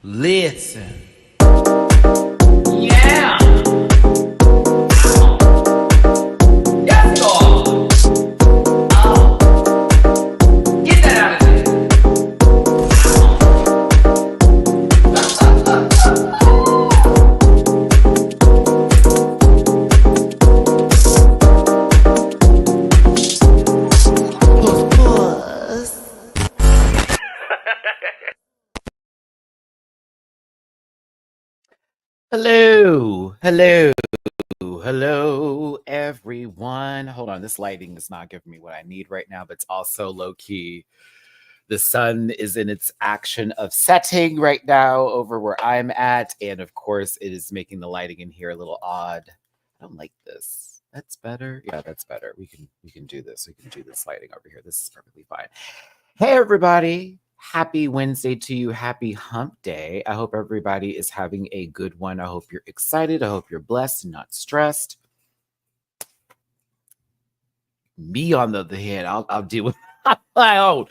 Listen. Yeah. Yes, God. Oh. Get that out of there. Hello, everyone. Hold on, this lighting is not giving me what I need right now, but it's also low-key. The sun is in its action of setting right now over where I'm at, and of course, it is making the lighting in here a little odd. I don't like this. That's better. Yeah, that's better. We can do this. We can do this lighting over here. This is perfectly fine. Hey, everybody. Happy Wednesday to you. Happy hump day. I hope everybody is having a good one. I hope you're excited. I hope you're blessed and not stressed. Me, on the other hand, I'll deal with my own.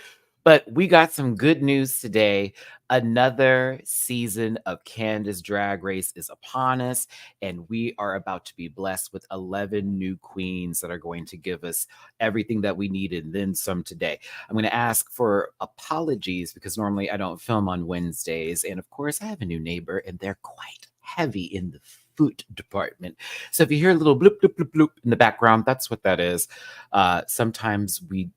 But we got some good news today. Another season of Candace Drag Race is upon us, and we are about to be blessed with 11 new queens that are going to give us everything that we need and then some today. I'm going to ask for apologies because normally I don't film on Wednesdays. And of course, I have a new neighbor, and they're quite heavy in the food department. So if you hear a little bloop, bloop, bloop, bloop in the background, that's what that is. Sometimes we,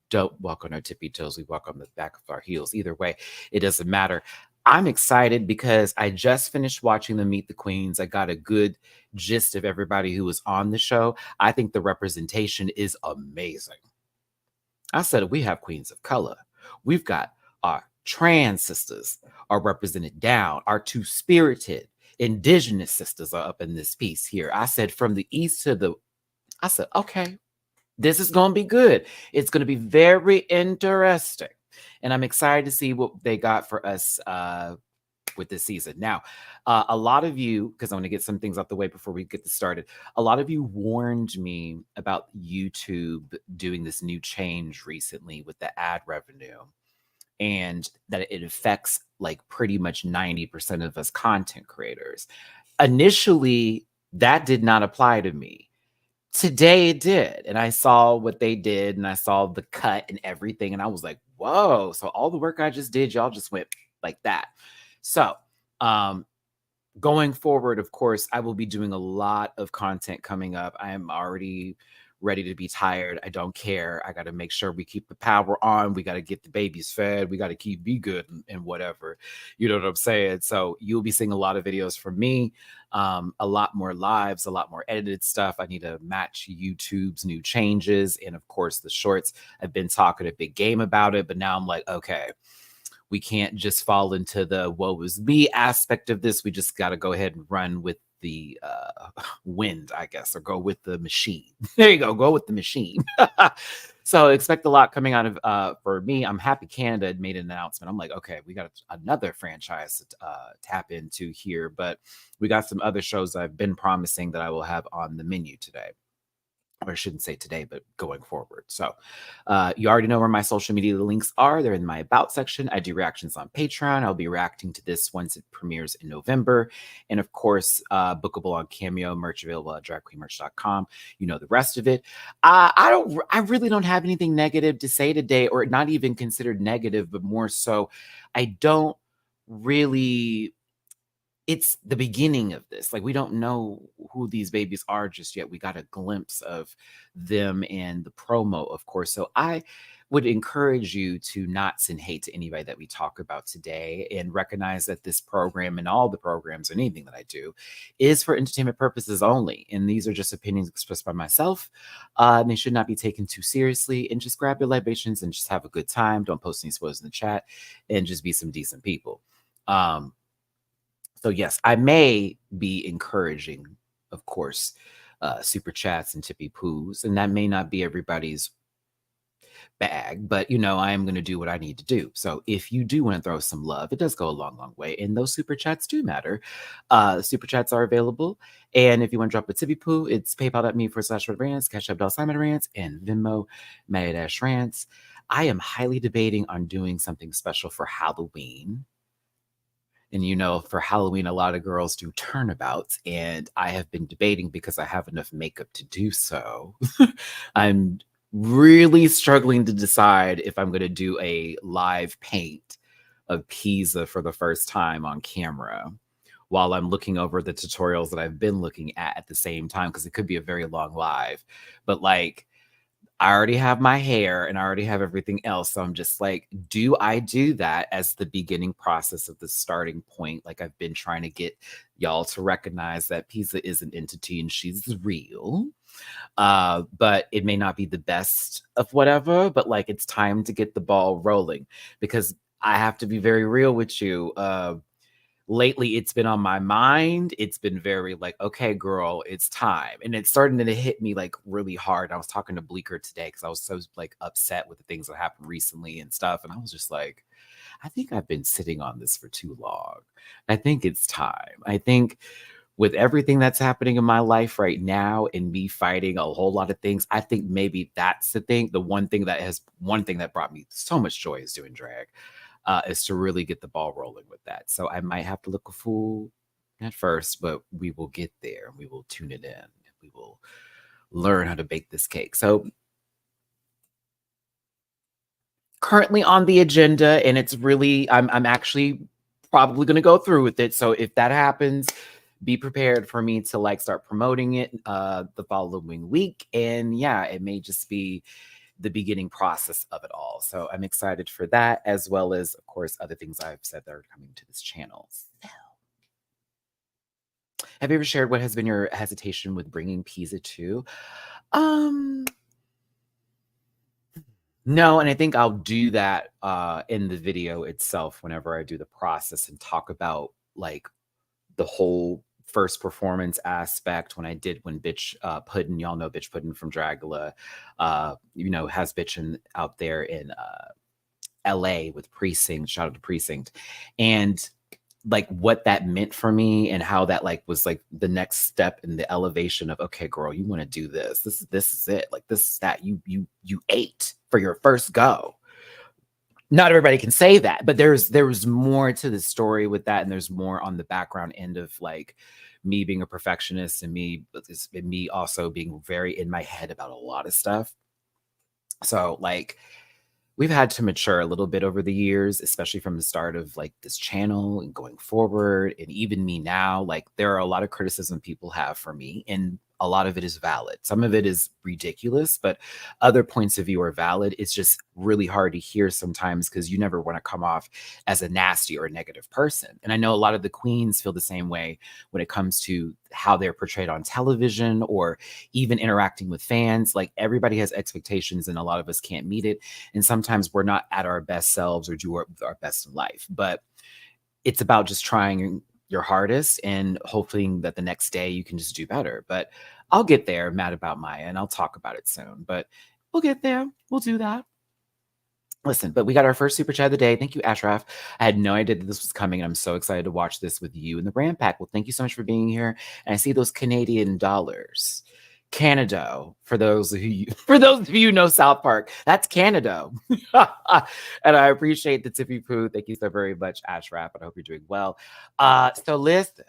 don't walk on our tippy toes. We walk on the back of our heels. Either way, it doesn't matter. I'm excited because I just finished watching the Meet the Queens. I got a good gist of everybody who was on the show. I think the representation is amazing. I said we have queens of color. We've got our trans sisters are represented down. Our two-spirited indigenous sisters are up in this piece here. I said from the east to the... I said, okay. This is going to be good. It's going to be very interesting. And I'm excited to see what they got for us with this season. Now, a lot of you, because I want to get some things out the way before we get this started, a lot of you warned me about YouTube doing this new change recently with the ad revenue, and that it affects like pretty much 90% of us content creators. Initially, that did not apply to me. Today it did. And I saw what they did, and I saw the cut and everything. And I was like, whoa. So all the work I just did, y'all just went like that. So going forward, of course, I will be doing a lot of content coming up. I am already ready to be tired. I don't care. I got to make sure we keep the power on. We got to get the babies fed. We got to keep Be Good and whatever. You know what I'm saying? So you'll be seeing a lot of videos from me, a lot more lives, a lot more edited stuff. I need to match YouTube's new changes. And of course, the shorts. I've been talking a big game about it, but now I'm like, okay, we can't just fall into the woe is me aspect of this. We just got to go ahead and run with the wind, I guess, or go with the machine. There you go with the machine. So expect a lot coming out of for me. I'm happy Canada had made an announcement. I'm like, okay, we got another franchise to tap into here, but we got some other shows I've been promising that I will have on the menu today. Or I shouldn't say today, but going forward. So you already know where my social media links are. They're in my About section. I do reactions on Patreon. I'll be reacting to this once it premieres in November. And of course, bookable on Cameo, merch available at dragqueenmerch.com. You know the rest of it. I really don't have anything negative to say today, or not even considered negative, but more so, I don't really... It's the beginning of this. Like, we don't know who these babies are just yet. We got a glimpse of them in the promo, of course. So I would encourage you to not send hate to anybody that we talk about today, and recognize that this program and all the programs and anything that I do is for entertainment purposes only. And these are just opinions expressed by myself. And they should not be taken too seriously. And just grab your libations and just have a good time. Don't post any spoilers in the chat, and just be some decent people. So yes, I may be encouraging, of course, super chats and tippy poos, and that may not be everybody's bag, but I am going to do what I need to do. So if you do want to throw some love, it does go a long, long way, and those super chats do matter. Super chats are available, and if you want to drop a tippy poo, it's paypal.me/MattyRants, Cash App $MattyRants, and Venmo MattyRants. I am highly debating on doing something special for Halloween. And for Halloween, a lot of girls do turnabouts, and I have been debating because I have enough makeup to do so. I'm really struggling to decide if I'm going to do a live paint of Pisa for the first time on camera while I'm looking over the tutorials that I've been looking at the same time, because it could be a very long live. But like, I already have my hair and I already have everything else. So I'm just like, do I do that as the beginning process of the starting point? Like, I've been trying to get y'all to recognize that Pisa is an entity and she's real. But it may not be the best of whatever, but like, it's time to get the ball rolling, because I have to be very real with you. Lately it's been on my mind. It's been very like, okay, girl, it's time. And it's starting to hit me like really hard. I was talking to Bleeker today because I was so like upset with the things that happened recently and stuff. And I was just like, I think I've been sitting on this for too long. I think it's time. I think with everything that's happening in my life right now and me fighting a whole lot of things, I think maybe that's the thing. The one thing that brought me so much joy is doing drag. Is to really get the ball rolling with that. So I might have to look a fool at first, but we will get there. We will tune it in. We will learn how to bake this cake. So currently on the agenda, and it's really, I'm actually probably going to go through with it. So if that happens, be prepared for me to like start promoting it the following week. And yeah, it may just be the beginning process of it all. So I'm excited for that, as well as, of course, other things I've said that are coming to this channel. So, have you ever shared what has been your hesitation with bringing Pisa to? No, and I think I'll do that in the video itself whenever I do the process and talk about like the whole first performance aspect when Bitch Puddin', y'all know Bitch Puddin' from Dragula, has Bitchin' out there in LA with Precinct, shout out to Precinct. And like what that meant for me and how that like was like the next step in the elevation of, okay, girl, you want to do this. This is it. Like this is that you ate for your first go. Not everybody can say that, but there's more to the story with that, and there's more on the background end of like me being a perfectionist and me also being very in my head about a lot of stuff. So like we've had to mature a little bit over the years, especially from the start of like this channel and going forward. And even me now, like there are a lot of criticism people have for me, and a lot of it is valid. Some of it is ridiculous, but other points of view are valid. It's just really hard to hear sometimes because you never want to come off as a nasty or a negative person. And I know a lot of the queens feel the same way when it comes to how they're portrayed on television or even interacting with fans. Like everybody has expectations and a lot of us can't meet it. And sometimes we're not at our best selves or do our best in life. But it's about just trying your hardest and hoping that the next day you can just do better. But I'll get there, mad about Maya, and I'll talk about it soon. But we'll get there. We'll do that. Listen, but we got our first super chat of the day. Thank you, Ashraf. I had no idea that this was coming, and I'm so excited to watch this with you and the brand pack. Well, thank you so much for being here. And I see those Canadian dollars. Canada, for those of you who know South Park, that's Canada. And I appreciate the tippy poo. Thank you so very much, Ashraf. And I hope you're doing well. So listen.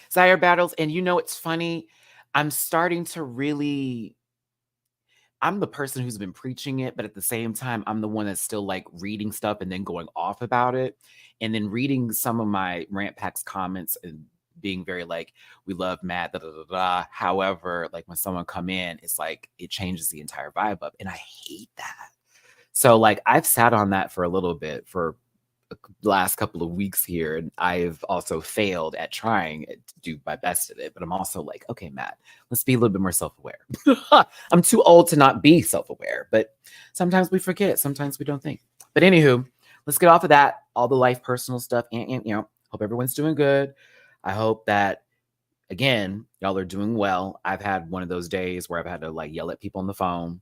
Sire battles, and it's funny. I'm starting to really. I'm the person who's been preaching it, but at the same time, I'm the one that's still like reading stuff and then going off about it, and then reading some of my rant packs comments and being very like, we love Matt, da, da, da, da. However, like when someone come in, it's like it changes the entire vibe up, and I hate that. So like I've sat on that for a little bit for the last couple of weeks here, and I've also failed at trying to do my best at it. But I'm also like, okay, Matt, let's be a little bit more self-aware. I'm too old to not be self-aware, but sometimes we forget, sometimes we don't think. But anywho, let's get off of that, all the life personal stuff, and hope everyone's doing good. I hope that, again, y'all are doing well. I've had one of those days where I've had to like yell at people on the phone.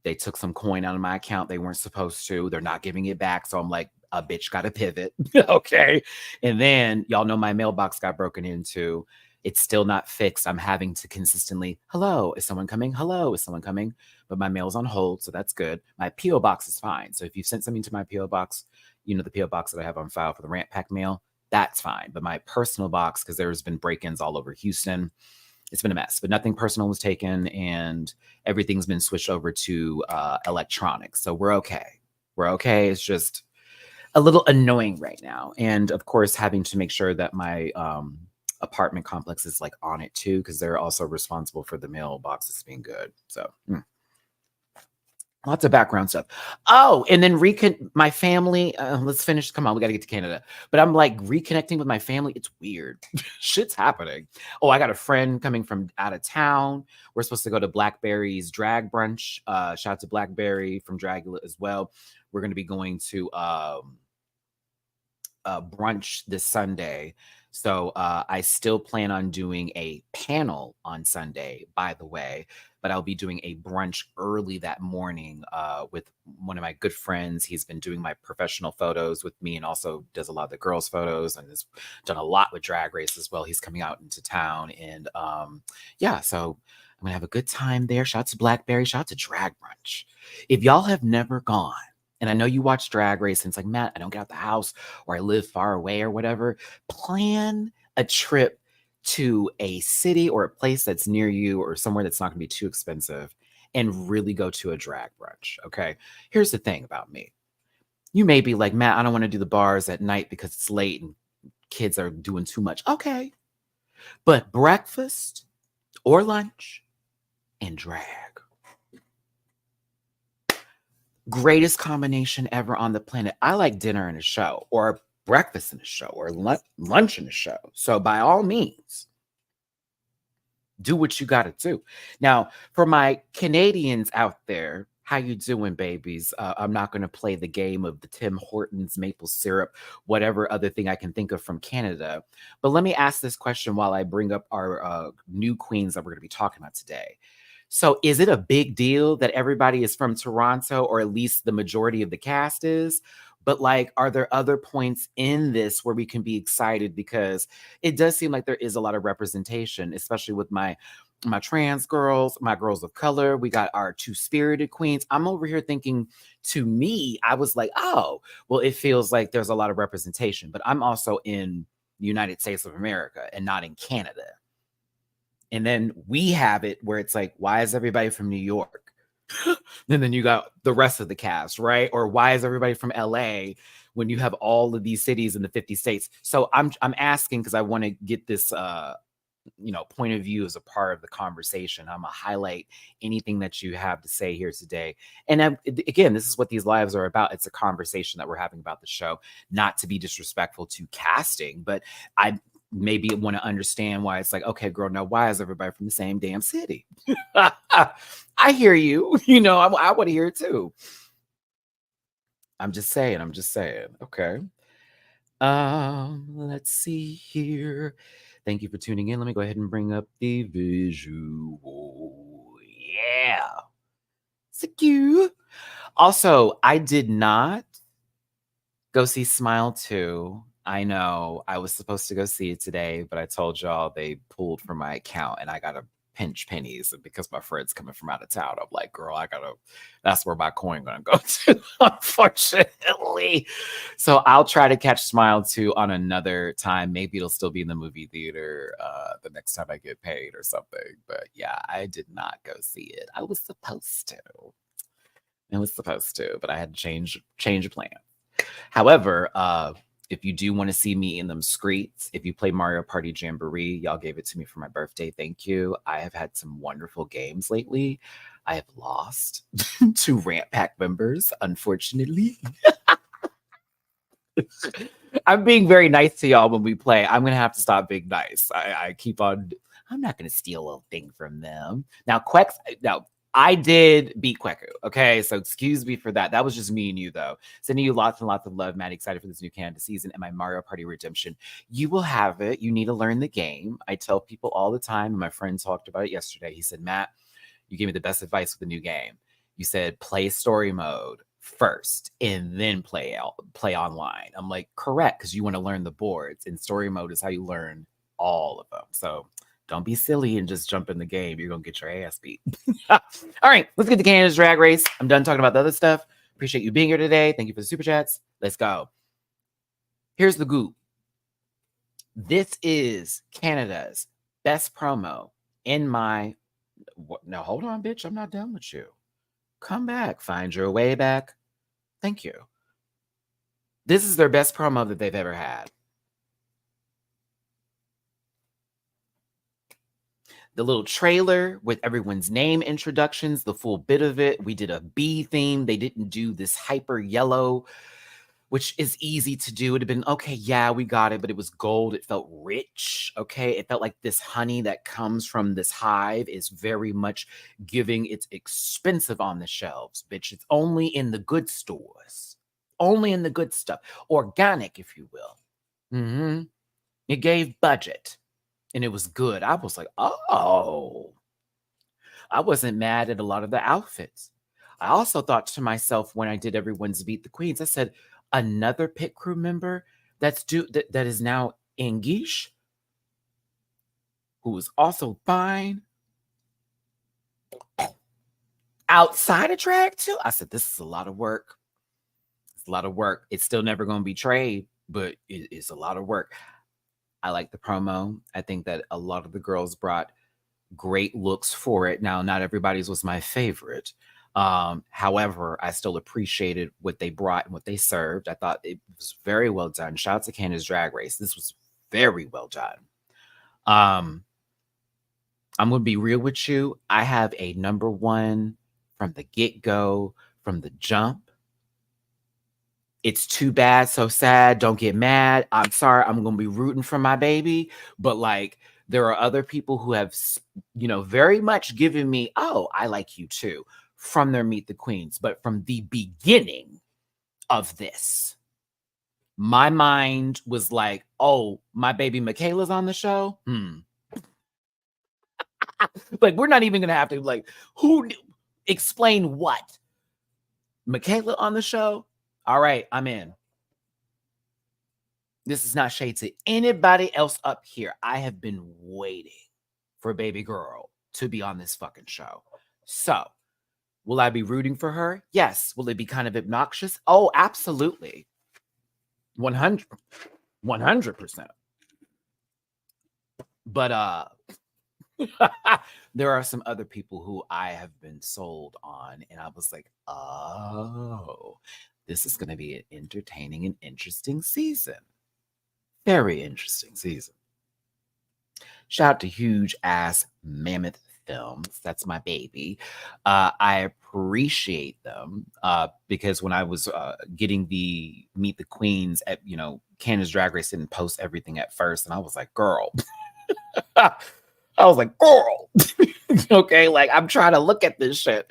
They took some coin out of my account they weren't supposed to. They're not giving it back. So I'm like, a bitch got to pivot. Okay. And then y'all know my mailbox got broken into. It's still not fixed. I'm having to consistently, hello, is someone coming? Hello, is someone coming? But my mail's on hold, so that's good. My P.O. box is fine. So if you've sent something to my P.O. box, you know, the P.O. box that I have on file for the Rant Pack mail, that's fine. But my personal box, because there's been break-ins all over Houston, it's been a mess. But nothing personal was taken, and everything's been switched over to electronics. So we're okay. We're okay. It's just a little annoying right now. And of course, having to make sure that my apartment complex is like on it too, because they're also responsible for the mailboxes being good. So lots of background stuff. Oh, and then my family. Let's finish. Come on, we got to get to Canada. But I'm like reconnecting with my family. It's weird. Shit's happening. Oh, I got a friend coming from out of town. We're supposed to go to Blackberry's drag brunch. Shout out to Blackberry from Dragula as well. We're going to be going to brunch this Sunday. So I still plan on doing a panel on Sunday, by the way, but I'll be doing a brunch early that morning with one of my good friends. He's been doing my professional photos with me and also does a lot of the girls' photos and has done a lot with Drag Race as well. He's coming out into town. And yeah, so I'm going to have a good time there. Shout out to Blackberry. Shout out to Drag Brunch. If y'all have never gone, and I know you watch Drag Race and it's like, Matt, I don't get out the house or I live far away or whatever. Plan a trip to a city or a place that's near you or somewhere that's not going to be too expensive and really go to a drag brunch. Okay. Here's the thing about me. You may be like, Matt, I don't want to do the bars at night because it's late and kids are doing too much. Okay. But breakfast or lunch and drag. Greatest combination ever on the planet. I like dinner and a show or breakfast and a show or lunch and a show. So by all means, do what you got to do. Now, for my Canadians out there, how you doing, babies? I'm not going to play the game of the Tim Hortons maple syrup, whatever other thing I can think of from Canada. But let me ask this question while I bring up our new queens that we're going to be talking about today. So is it a big deal that everybody is from Toronto, or at least the majority of the cast is? But like, are there other points in this where we can be excited? Because it does seem like there is a lot of representation, especially with my trans girls, my girls of color. We got our two spirited queens. I'm over here thinking, to me, I was like, oh, well, it feels like there's a lot of representation. But I'm also in the United States of America and not in Canada. And then we have it where it's like, why is everybody from New York? And then you got the rest of the cast, right? Or why is everybody from LA when you have all of these cities in the 50 states? So I'm asking because I want to get this point of view as a part of the conversation. I'm gonna highlight anything that you have to say here today. And again, this is what these lives are about. It's a conversation that we're having about the show, not to be disrespectful to casting, but I maybe want to understand why it's like, okay, girl, now why is everybody from the same damn city? I hear you. I want to hear it too. I'm just saying. Okay. Let's see here. Thank you for tuning in. Let me go ahead and bring up the visual. Yeah. So cute. Also, I did not go see Smile 2. I know I was supposed to go see it today, but I told y'all they pulled from my account and I got to pinch pennies because my friend's coming from out of town. I'm like, girl, that's where my coin gonna go to, unfortunately. So I'll try to catch Smile 2 on another time. Maybe it'll still be in the movie theater the next time I get paid or something. But yeah, I did not go see it. I was supposed to. But I had to change a plan. However, if you do want to see me in them streets, if you play Mario Party Jamboree, y'all gave it to me for my birthday. Thank you. I have had some wonderful games lately. I have lost to Rant Pack members, unfortunately. I'm being very nice to y'all when we play. I'm going to have to stop being nice. I keep on. I'm not going to steal a thing from them. Now, I did beat Kweku, okay? So excuse me for that. That was just me and you, though. Sending you lots and lots of love, Matt. Excited for this new Canada season and my Mario Party redemption. You will have it. You need to learn the game. I tell people all the time, and my friend talked about it yesterday. He said, Matt, you gave me the best advice with the new game. You said, play story mode first and then play online. I'm like, correct, because you want to learn the boards, and story mode is how you learn all of them. So don't be silly and just jump in the game. You're going to get your ass beat. All right, let's get to Canada's Drag Race. I'm done talking about the other stuff. Appreciate you being here today. Thank you for the super chats. Let's go. Here's the goop. This is Canada's best promo in my... Now, hold on, bitch. I'm not done with you. Come back. Find your way back. Thank you. This is their best promo that they've ever had. The little trailer with everyone's name introductions, the full bit of it. We did a bee theme. They didn't do this hyper yellow, which is easy to do. It'd have been, okay, yeah, we got it, but it was gold. It felt rich, okay? It felt like this honey that comes from this hive is very much giving. It's expensive on the shelves, bitch. It's only in the good stores. Only in the good stuff. Organic, if you will. It gave budget, and it was good. I was like, oh. I wasn't mad at a lot of the outfits. I also thought to myself when I did everyone's Beat the Queens, I said, another pit crew member that is now English, who is also fine outside of drag too. I said, this is a lot of work. It's a lot of work. It's still never going to be trade, but it's a lot of work. I like the promo. I think that a lot of the girls brought great looks for it. Now, not everybody's was my favorite. However, I still appreciated what they brought and what they served. I thought it was very well done. Shout out to Canada's Drag Race. This was very well done. I'm going to be real with you. I have a number one from the get-go, from the jump. It's too bad, so sad. Don't get mad. I'm sorry. I'm going to be rooting for my baby. But like, there are other people who have, very much given me, oh, I like you too, from their Meet the Queens. But from the beginning of this, my mind was like, oh, my baby Michaela's on the show? Like, we're not even going to have to, like, explain what? Michaela on the show? All right, I'm in. This is not shade to anybody else up here. I have been waiting for baby girl to be on this fucking show. So, will I be rooting for her? Yes. Will it be kind of obnoxious? Oh, absolutely. 100%. But there are some other people who I have been sold on, and I was like, oh, this is going to be an entertaining and interesting season. Very interesting season. Shout out to Huge Ass Mammoth Films. That's my baby. I appreciate them because when I was getting the Meet the Queens at, Canada's Drag Race didn't post everything at first. And I was like, girl. Girl. Okay, like I'm trying to look at this shit.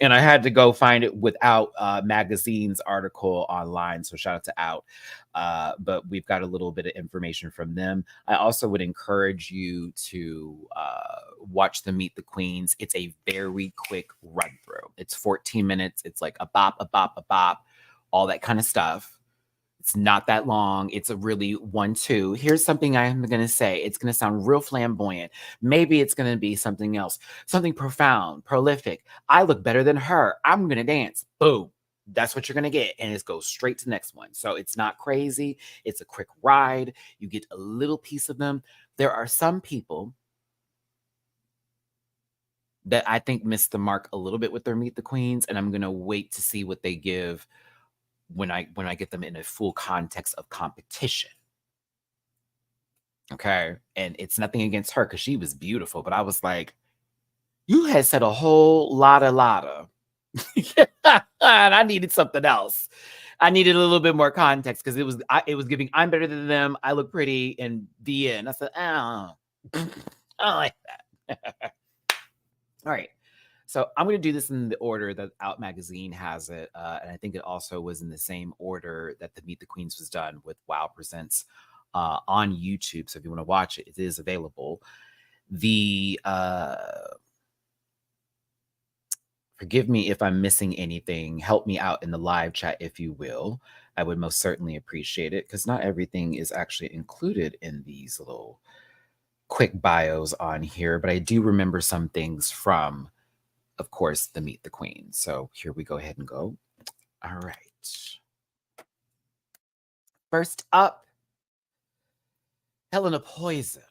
And I had to go find it without Magazine's article online. So shout out to Out. But we've got a little bit of information from them. I also would encourage you to watch the Meet the Queens. It's a very quick run through. It's 14 minutes. It's like a bop, all that kind of stuff. It's not that long. It's a really 1-2. Here's something I'm going to say. It's going to sound real flamboyant. Maybe it's going to be something else. Something profound, prolific. I look better than her. I'm going to dance. Boom. That's what you're going to get. And it goes straight to the next one. So it's not crazy. It's a quick ride. You get a little piece of them. There are some people that I think missed the mark a little bit with their Meet the Queens. And I'm going to wait to see what they give when I get them in a full context of competition. Okay. And it's nothing against her because she was beautiful. But I was like, you had said a whole lot of. And I needed something else. I needed a little bit more context because it was giving, I'm better than them. I look pretty, and the end. I said, oh, I don't like that. All right. So I'm going to do this in the order that Out Magazine has it. And I think it also was in the same order that the Meet the Queens was done with Wow Presents on YouTube. So if you want to watch it, it is available. Forgive me if I'm missing anything. Help me out in the live chat, if you will. I would most certainly appreciate it because not everything is actually included in these little quick bios on here, but I do remember some things from, of course, the Meet the Queen. So here we go ahead and go. All right. First up, Helena Poison.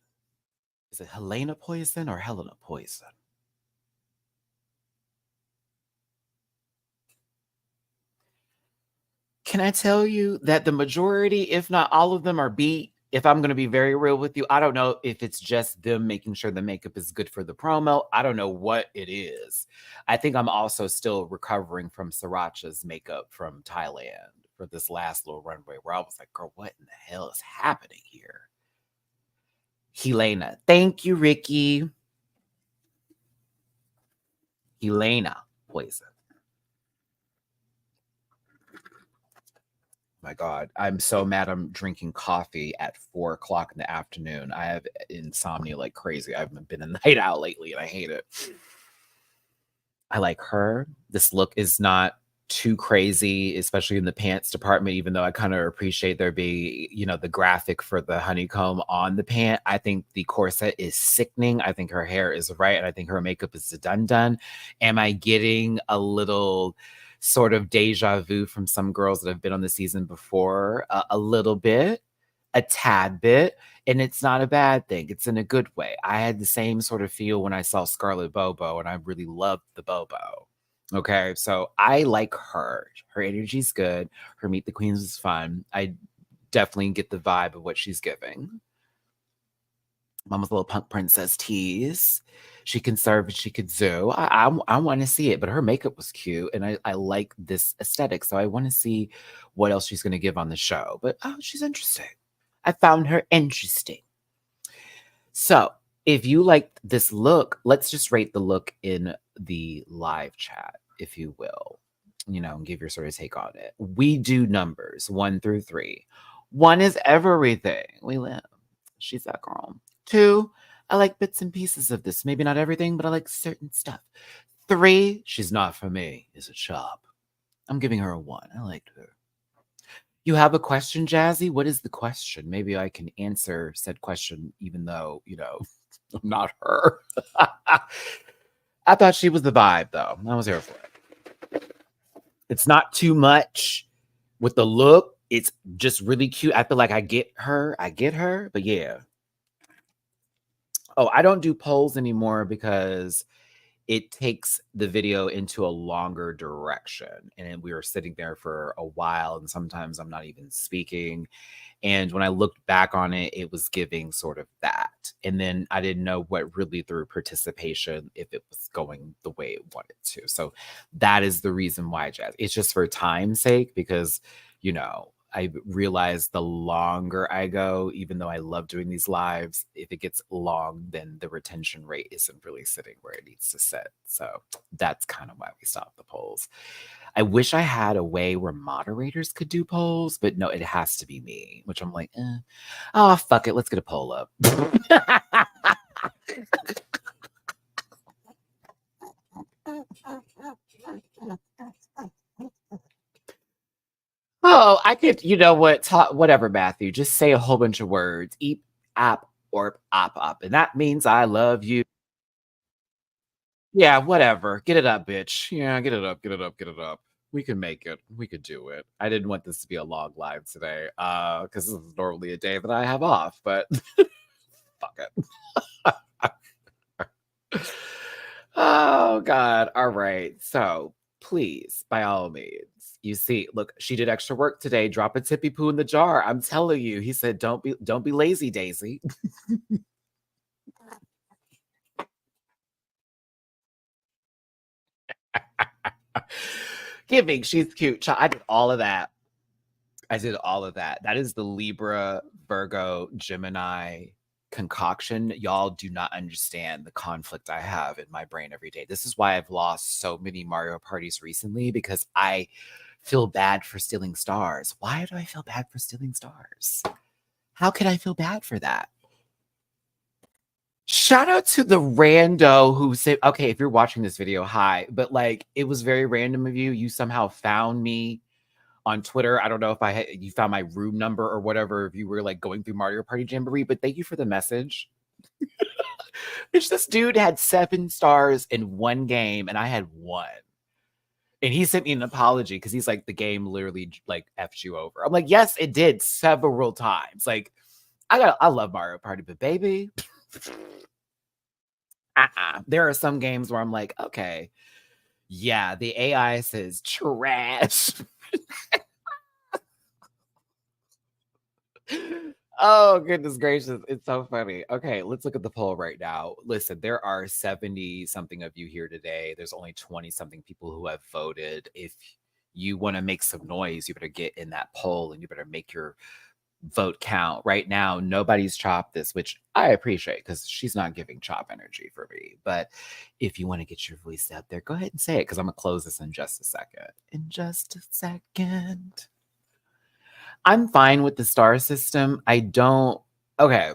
Is it Helena Poison or Helena Poison? Can I tell you that the majority, if not all of them, are beat? If I'm going to be very real with you, I don't know if it's just them making sure the makeup is good for the promo. I don't know what it is. I think I'm also still recovering from Sriracha's makeup from Thailand for this last little runway where I was like, girl, what in the hell is happening here? Helena. Thank you, Ricky. Helena Poison. My God, I'm so mad I'm drinking coffee at 4 o'clock in the afternoon. I have insomnia like crazy. I've been a night owl lately and I hate it. I like her. This look is not too crazy, especially in the pants department, even though I kind of appreciate there be, the graphic for the honeycomb on the pant. I think the corset is sickening. I think her hair is right. And I think her makeup is done. Am I getting a little sort of deja vu from some girls that have been on the season before? A little bit, a tad bit. And it's not a bad thing. It's in a good way. I had the same sort of feel when I saw Scarlett Bobo, and I really loved the Bobo. Okay, so I like her. Her energy's good. Her Meet the Queens is fun. I definitely get the vibe of what she's giving. Mama's little punk princess tease. She can serve and she could do. I want to see it, but her makeup was cute, and I like this aesthetic, so I want to see what else she's going to give on the show. But she's interesting. I found her interesting. So if you like this look, let's just rate the look in the live chat, if you will, and give your sort of take on it. We do numbers 1 through 3. 1 is everything. We live. She's that girl. 2, I like bits and pieces of this. Maybe not everything, but I like certain stuff. 3, she's not for me. Is a chop. I'm giving her a 1. I liked her. You have a question, Jazzy? What is the question? Maybe I can answer said question, even though, I'm not her. I thought she was the vibe, though. I was here for it. It's not too much with the look. It's just really cute. I feel like I get her. But yeah. Oh, I don't do polls anymore because it takes the video into a longer direction. And we were sitting there for a while, and sometimes I'm not even speaking. And when I looked back on it, it was giving sort of that. And then I didn't know what really through participation, if it was going the way it wanted to. So that is the reason why, Jazz. It's just for time's sake, because, I realized the longer I go, even though I love doing these lives, if it gets long, then the retention rate isn't really sitting where it needs to sit. So that's kind of why we stopped the polls. I wish I had a way where moderators could do polls, but no, it has to be me, which I'm like, oh, fuck it. Let's get a poll up. Oh, I could, you know what? Whatever, Matthew. Just say a whole bunch of words. Eep, app, or op. And that means I love you. Yeah, whatever. Get it up, bitch. Yeah, get it up. We can make it. We could do it. I didn't want this to be a long live today, because this is normally a day that I have off, but fuck it. Oh God. All right. So please, by all means, you see, look, she did extra work today. Drop a tippy poo in the jar. I'm telling you. He said, don't be lazy, Daisy. Giving, she's cute. I did all of that. That is the Libra, Virgo, Gemini concoction. Y'all do not understand the conflict I have in my brain every day. This is why I've lost so many Mario parties recently, because I feel bad for stealing stars. Why do I feel bad for stealing stars? How could I feel bad for that? Shout out to the rando who said, okay, if you're watching this video, hi. But like, it was very random of you. You somehow found me on Twitter. I don't know if you found my room number or whatever, if you were like going through Mario Party Jamboree, but thank you for the message. Bitch, this dude had 7 stars in one game, and I had 1. And he sent me an apology because he's like, the game literally like effed you over. I'm like, yes, it did several times. Like, I love Mario Party, but baby, there are some games where I'm like, okay, yeah, the AI says trash. Oh, goodness gracious. It's so funny. Okay, let's look at the poll right now. Listen, there are 70 something of you here today. There's only 20 something people who have voted. If you want to make some noise, you better get in that poll and you better make your vote count. Right now, nobody's chopped this, which I appreciate because she's not giving chop energy for me. But if you want to get your voice out there, go ahead and say it because I'm going to close this in just a second. In just a second. I'm fine with the star system. I don't. Okay.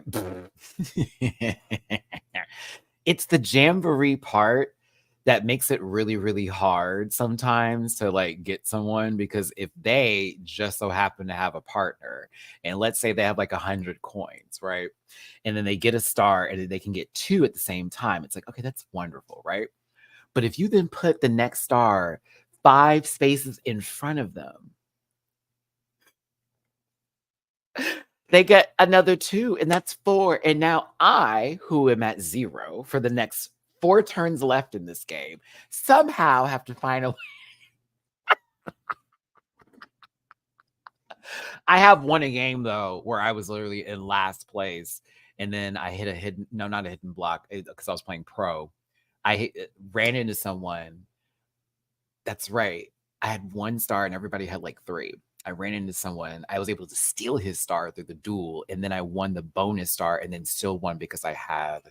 It's the jamboree part that makes it really, really hard sometimes to like get someone because if they just so happen to have a partner and let's say they have like 100 coins, right? And then they get a star and then they can get 2 at the same time. It's like, okay, that's wonderful, right? But if you then put the next star 5 spaces in front of them, they get another 2, and that's 4. And now I, who am at 0 for the next 4 turns left in this game, somehow have to find a way. I have won a game though where I was literally in last place, and then I hit a hidden, no, not a hidden block, because I was playing pro. Ran into someone. That's right. I had 1 star and everybody had like 3. I ran into someone. I was able to steal his star through the duel, and then I won the bonus star and then still won because I had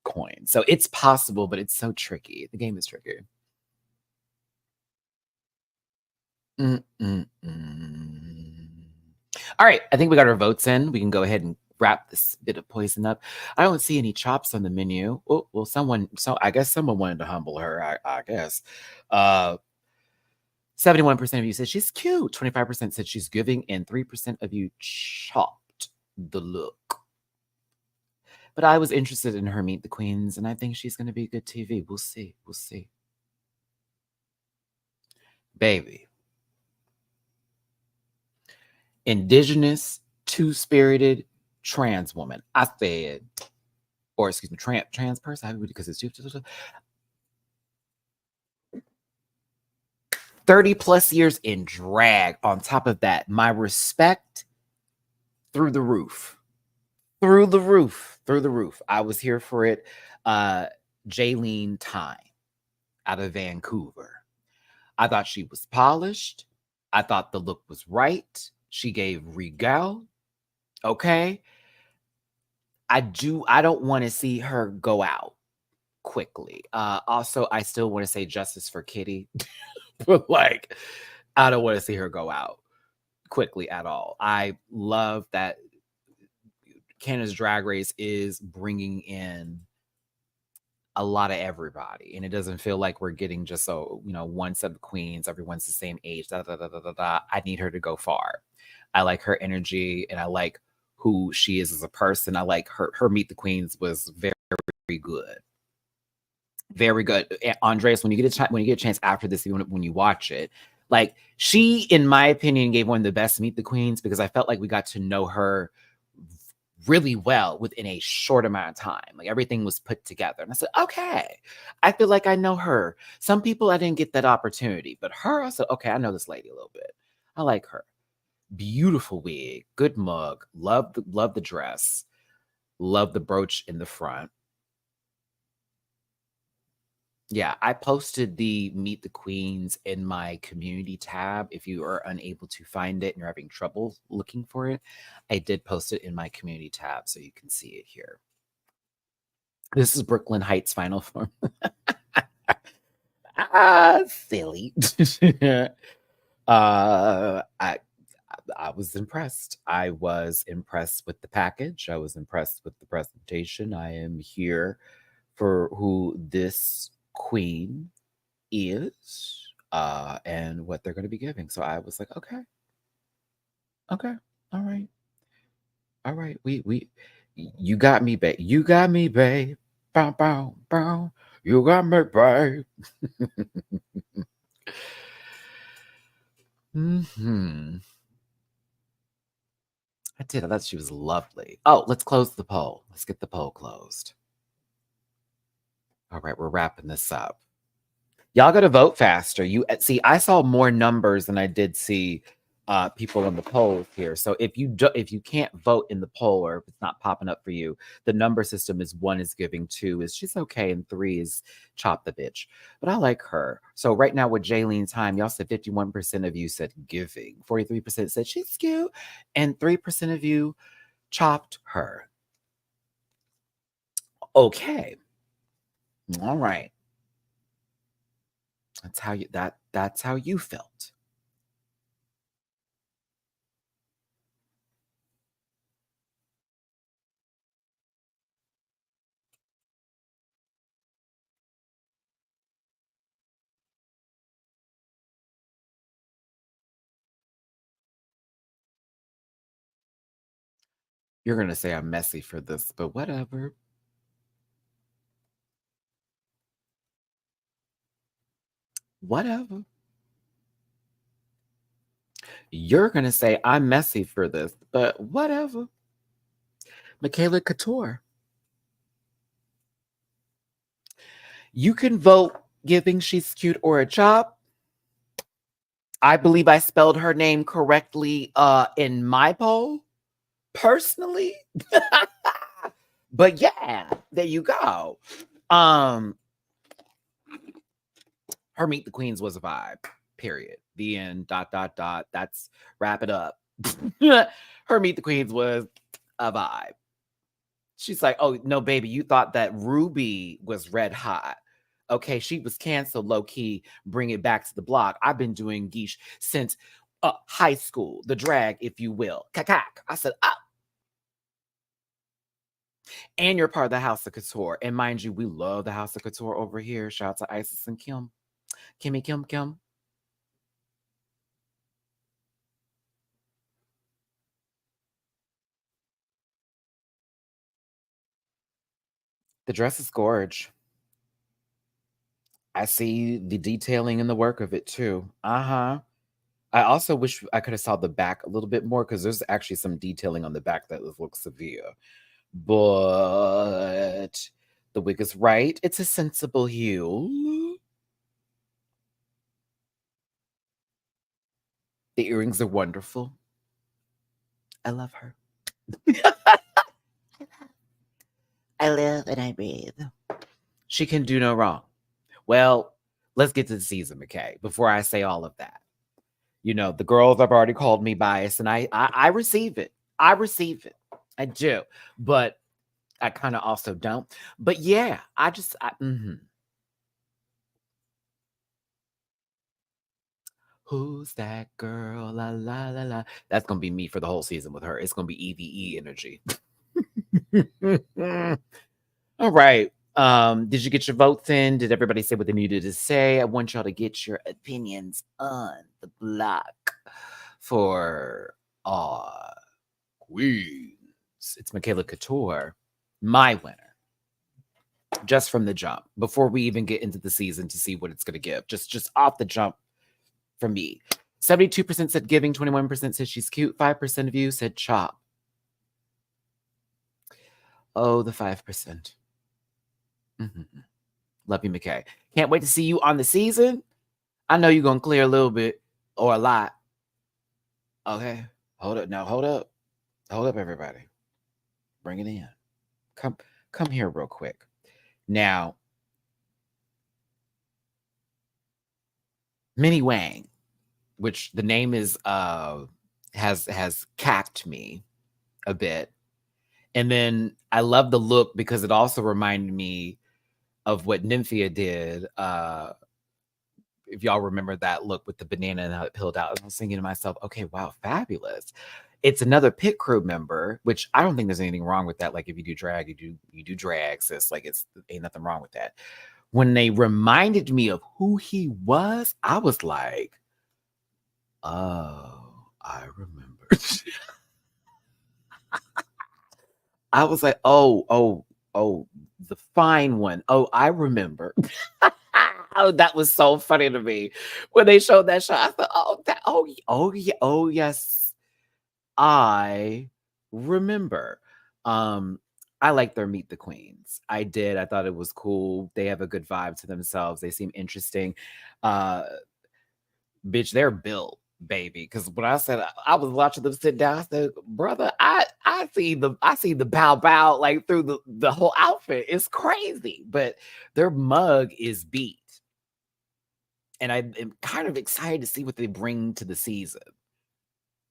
coins. So it's possible, but it's so tricky. The game is tricky. Mm-mm-mm. All right, I think we got our votes in. We can go ahead and wrap this bit of poison up. I don't see any chops on the menu. Oh, well, I guess someone wanted to humble her, I guess. 71% of you said she's cute, 25% said she's giving, and 3% of you chopped the look. But I was interested in her Meet the Queens, and I think she's going to be good TV. We'll see. We'll see. Baby. Indigenous, two-spirited, trans woman. I said, or excuse me, trans person, because it's 30 plus years in drag. On top of that, my respect through the roof. Through the roof. Through the roof. I was here for it. Jayen Time out of Vancouver. I thought she was polished. I thought the look was right. She gave regal. Okay. I don't want to see her go out quickly. Also, I still want to say justice for Kitty. But like, I don't want to see her go out quickly at all. I love that Canada's Drag Race is bringing in a lot of everybody, and it doesn't feel like we're getting just one set of queens. Everyone's the same age. I need her to go far. I like her energy, and I like who she is as a person. I like her Meet the Queens was very, very good. Very good. Andres, when you get a chance after this, when you watch it, like she, in my opinion, gave one of the best Meet the Queens because I felt like we got to know her really well within a short amount of time. Like everything was put together. And I said, okay, I feel like I know her. Some people I didn't get that opportunity, but her, I said, okay, I know this lady a little bit. I like her. Beautiful wig, good mug, love the dress, love the brooch in the front. Yeah, I posted the Meet the Queens in my community tab. If you are unable to find it and you're having trouble looking for it, I did post it in my community tab so you can see it here. This is Brooklyn Heights Final Form. Silly. I was impressed. I was impressed with the package. I was impressed with the presentation. I am here for who this queen is and what they're going to be giving. So I was like, okay, all right, we You got me, babe. You got me, babe. Bow, bow, bow. You got me, babe. Hmm. I did. I thought she was lovely. Oh, let's close the poll. Let's get the poll closed. All right, we're wrapping this up. Y'all got to vote faster. You see, I saw more numbers than I did see people in the polls here. So if you can't vote in the poll, or if it's not popping up for you, the number system is 1 is giving, 2 is she's okay, and 3 is chop the bitch. But I like her. So right now with Jaylene time, y'all said 51% of you said giving, 43% said she's cute, and 3% of you chopped her. Okay. All right. That's how you felt. You're gonna say I'm messy for this, but whatever. Whatever. You're gonna say I'm messy for this, but whatever. Michaela Couture. You can vote giving she's cute or a chop. I believe I spelled her name correctly in my poll, personally. But yeah, there you go. Her Meet the Queens was a vibe. Period. The end. ... That's wrap it up. Her Meet the Queens was a vibe. She's like, oh no, baby, you thought that Ruby was red hot. Okay, she was canceled low key. Bring it back to the block. I've been doing geesh since high school, the drag, if you will. Kakak. I said, ah. And you're part of the House of Couture. And mind you, we love the House of Couture over here. Shout out to Isis and Kim. Kimmy, Kim. The dress is gorge. I see the detailing and the work of it too. Uh-huh. I also wish I could have saw the back a little bit more, because there's actually some detailing on the back that looks severe. But the wig is right. It's a sensible hue. The earrings are wonderful. I love her. I live and I breathe. She can do no wrong. Well, let's get to the season, McKay, before I say all of that. You know, the girls have already called me biased, and I receive it. I receive it. I do. But I kind of also don't. But yeah, Who's that girl? La la la la. That's gonna be me for the whole season with her. It's gonna be EVE energy. All right. Did you get your votes in? Did everybody say what they needed to say? I want y'all to get your opinions on the block for Queens. It's Michaela Couture, my winner. Just from the jump, before we even get into the season to see what it's gonna give. Just off the jump for me. 72% said giving, 21% said she's cute, 5% of you said chop. Oh, the 5%. Love you, McKay. Can't wait to see you on the season. I know you're going to clear a little bit or a lot. Okay. Hold up. Now, hold up. Hold up, everybody. Bring it in. Come here real quick. Now, Mini Wang, which the name is has cacked me a bit. And then I love the look because it also reminded me of what Nymphia did. If y'all remember that look with the banana and how it peeled out, I was thinking to myself, okay, wow, fabulous. It's another pit crew member, which I don't think there's anything wrong with that. Like if you do drag, you do drag, sis. Like it's ain't nothing wrong with that. When they reminded me of who he was, I was like, oh, I remember. I was like, oh, the fine one. Oh, I remember. Oh, that was so funny to me when they showed that shot. I thought, oh, yes, I remember. Um, I like their Meet the Queens. I did. I thought it was cool. They have a good vibe to themselves. They seem interesting. Uh, bitch, they're built, baby. Because when I said I was watching them sit down, I said, brother, I see the bow bow like through the whole outfit. It's crazy. But their mug is beat. And I am kind of excited to see what they bring to the season.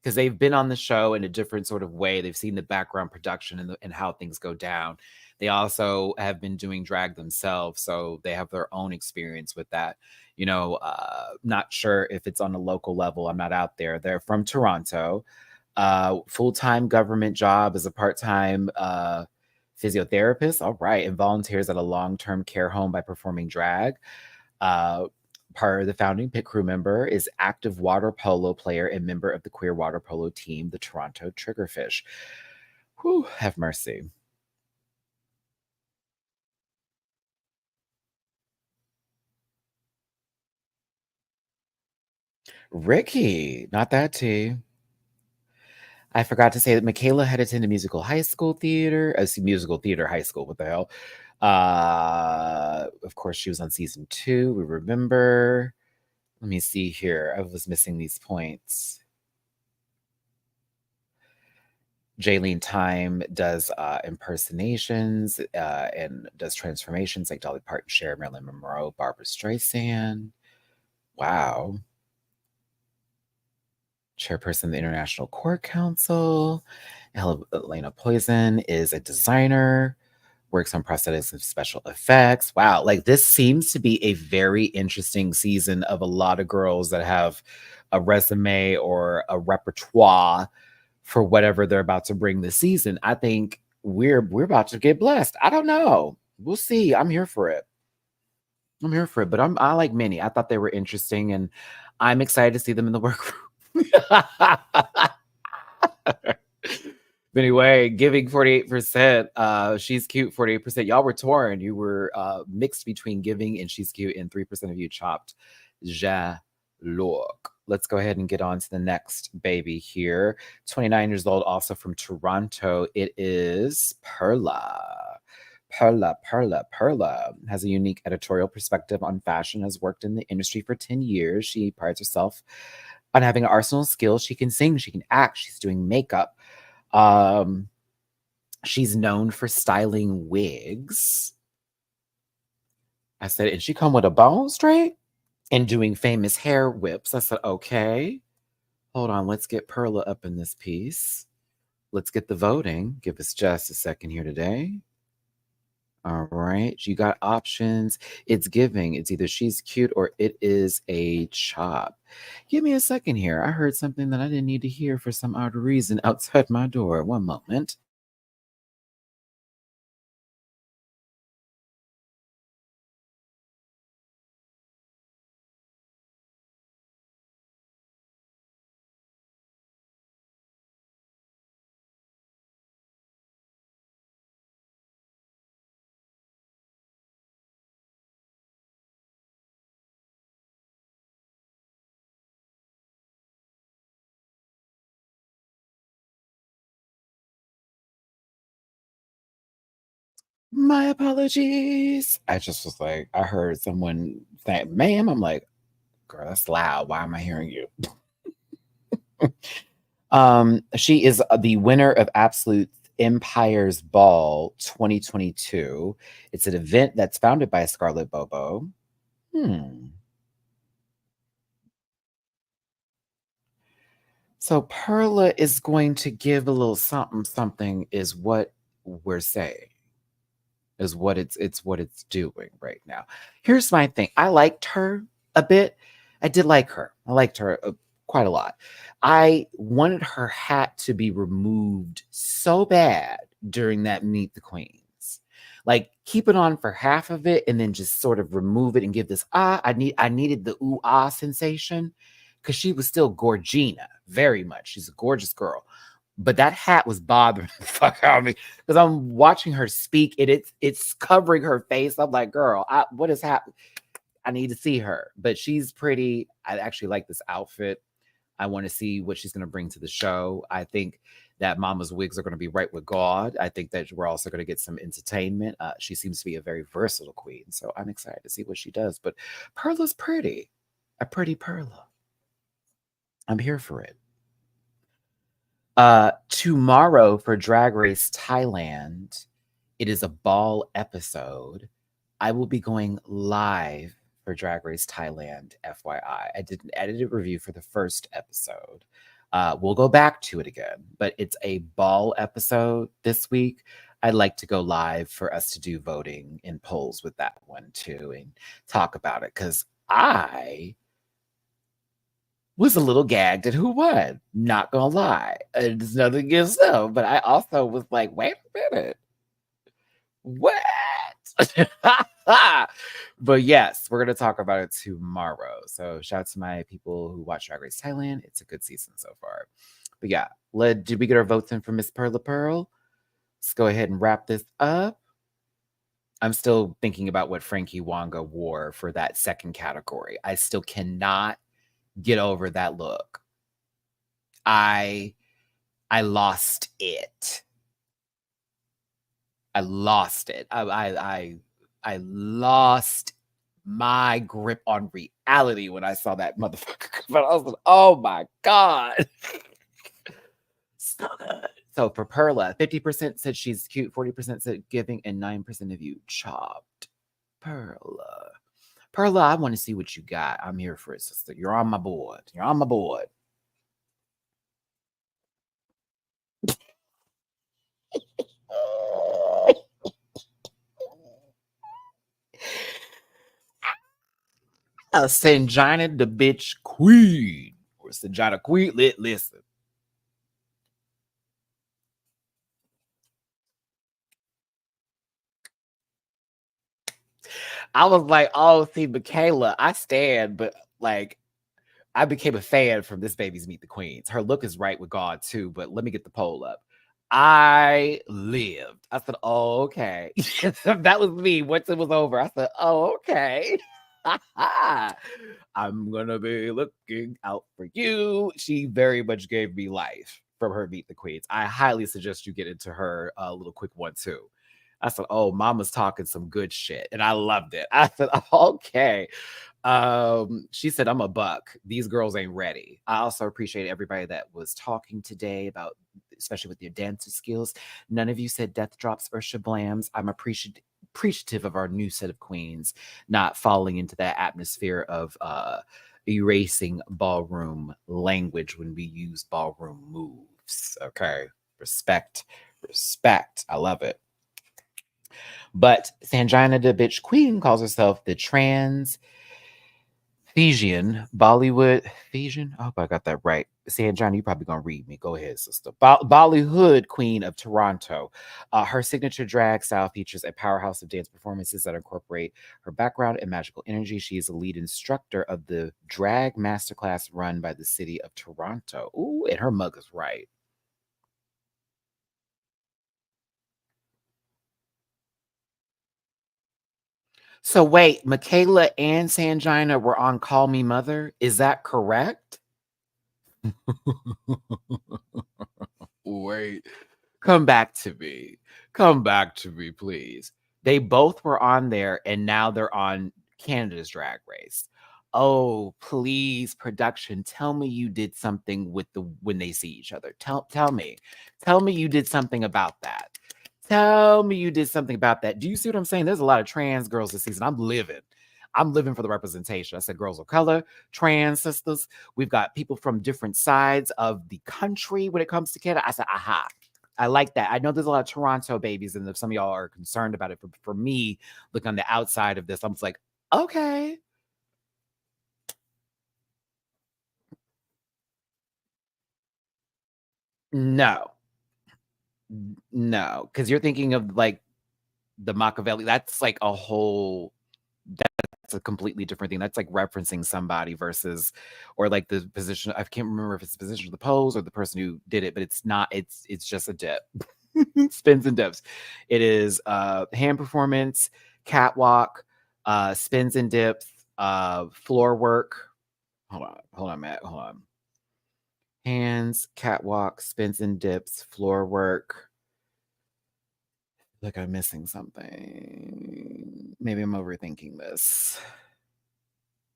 Because they've been on the show in a different sort of way. They've seen the background production and how things go down. They also have been doing drag themselves, so they have their own experience with that. Not sure if it's on a local level. I'm not out there. They're from Toronto. Full-time government job as a part-time physiotherapist. All right, and volunteers at a long-term care home by performing drag. Uh, Part of the founding pit crew member, is active water polo player and member of the queer water polo team, the Toronto Triggerfish. Whew, have mercy. Ricky, not that tea. I forgot to say that Michaela had attended musical high school theater, musical theater high school. What the hell? Of course, she was on season 2. We remember. Let me see here. I was missing these points. Jayen Time does impersonations and does transformations like Dolly Parton, Cher, Marilyn Monroe, Barbara Streisand. Wow. Chairperson of the International Court Council. Helena Poison is a designer, works on prosthetics and special effects. Wow. Like this seems to be a very interesting season of a lot of girls that have a resume or a repertoire for whatever they're about to bring this season. I think we're about to get blessed. I don't know. We'll see. I'm here for it. But I like many. I thought they were interesting, and I'm excited to see them in the workroom. But anyway, giving 48%. She's cute, 48%. Y'all were torn. You were mixed between giving and she's cute, and 3% of you chopped Jaloux. Let's go ahead and get on to the next baby here. 29 years old, also from Toronto. It is Pêra. Pêra has a unique editorial perspective on fashion, has worked in the industry for 10 years. She prides herself on having an arsenal of skills. She can sing, she can act, she's doing makeup. She's known for styling wigs. I said, and she come with a bone straight and doing famous hair whips. I said, okay, hold on. Let's get Pêra up in this piece. Let's get the voting. Give us just a second here today. All right. You got options. It's giving. It's either she's cute or it is a chop. Give me a second here. I heard something that I didn't need to hear for some odd reason outside my door. One moment. My apologies. I just was like, I heard someone say, ma'am. I'm like, girl, that's loud. Why am I hearing you? She is the winner of Absolute Empire's Ball 2022. It's an event that's founded by Scarlett Bobo. So Perla is going to give a little something, something is what we're saying. Is what it's doing right now. Here's my thing. I liked her a bit. I did like her. I liked her quite a lot. I wanted her hat to be removed so bad during that Meet the Queens. Like keep it on for half of it and then just sort of remove it and give this I needed the ooh ah sensation because she was still Gorgina, very much. She's a gorgeous girl. But that hat was bothering the fuck out of me because I'm watching her speak and it's covering her face. I'm like, girl, what is happening? I need to see her. But she's pretty. I actually like this outfit. I want to see what she's going to bring to the show. I think that Mama's wigs are going to be right with God. I think that we're also going to get some entertainment. She seems to be a very versatile queen, so I'm excited to see what she does. But Perla's pretty, a pretty Perla. I'm here for it. Tomorrow for Drag Race Thailand, it is a ball episode. I will be going live for Drag Race Thailand, FYI. I did an edited review for the first episode. We'll go back to it again, but it's a ball episode this week. I'd like to go live for us to do voting and polls with that one too and talk about it because I was a little gagged at who won. Not gonna lie. There's nothing against them, but I also was like, wait a minute. What? But yes, we're gonna talk about it tomorrow. So shout out to my people who watch Drag Race Thailand. It's a good season so far. But yeah, did we get our votes in for Miss Perla Pearl? Let's go ahead and wrap this up. I'm still thinking about what Frankie Wanga wore for that second category. I still cannot get over that look. I lost it. I lost it. I lost my grip on reality when I saw that motherfucker. But I was like, oh my God. So good. So for Perla, 50% said she's cute, 40% said giving, and 9% of you chopped. Perla. Perla, I want to see what you got. I'm here for it, sister. You're on my board. You're on my board. Sanina the bitch queen. Or Sanina queen. Listen. I was like, oh, see, Michaela, I stand, but like, I became a fan from this baby's Meet the Queens. Her look is right with God too, but let me get the poll up. I lived. I said, oh, okay. That was me. Once it was over, I said, oh, okay. I'm gonna be looking out for you. She very much gave me life from her Meet the Queens. I highly suggest you get into her little quick one too. I said, oh, mama's talking some good shit. And I loved it. I said, okay. She said, I'm a buck. These girls ain't ready. I also appreciate everybody that was talking today about, especially with your dancer skills. None of you said death drops or shablams. I'm appreciative of our new set of queens not falling into that atmosphere of erasing ballroom language when we use ballroom moves. Okay. Respect. I love it. But Sanina the bitch queen calls herself the trans Fijian Bollywood Fijian. I hope I got that right. Sanjana, you're probably gonna read me. Go ahead, sister. Bollywood Queen of Toronto. Her signature drag style features a powerhouse of dance performances that incorporate her background and magical energy. She is a lead instructor of the drag masterclass run by the city of Toronto. Ooh, and her mug is right. So wait, Michaela and Sanjina were on Call Me Mother. Is that correct? Wait, come back to me. Come back to me, please. They both were on there and now they're on Canada's Drag Race. Oh, please, production, tell me you did something with the when they see each other. Tell me. Tell me you did something about that. Tell me you did something about that. Do you see what I'm saying? There's a lot of trans girls this season. I'm living. I'm living for the representation. I said girls of color, trans sisters. We've got people from different sides of the country when it comes to Canada. I said, aha. I like that. I know there's a lot of Toronto babies, and if some of y'all are concerned about it, for me, look on the outside of this, I'm just like, okay. No, no, because you're thinking of like the Machiavelli. That's like a whole that's a completely different thing. That's like referencing somebody versus, or like the position. I can't remember if it's the position of the pose or the person who did it, but it's not. It's just a dip. Spins and dips. It is hand performance, catwalk, spins and dips, floor work. Hold on, Matt. Hold on. Hands, catwalk, spins and dips, floor work. Like I'm missing something. Maybe I'm overthinking this.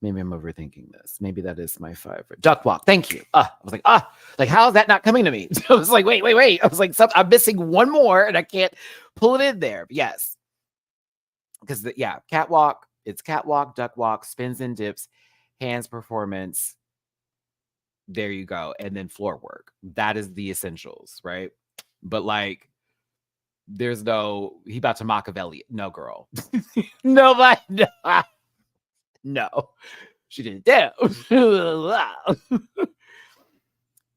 Maybe that is my favorite. Duck walk. Thank you. I was like, how is that not coming to me? I was like, wait. I was like, I'm missing one more and I can't pull it in there. But yes. Because catwalk, it's catwalk, duck walk, spins and dips, hands performance. There you go. And then floor work. That is the essentials, right? But like, there's no, he about to Machiavelli. No, girl. Nobody. No. She didn't dare.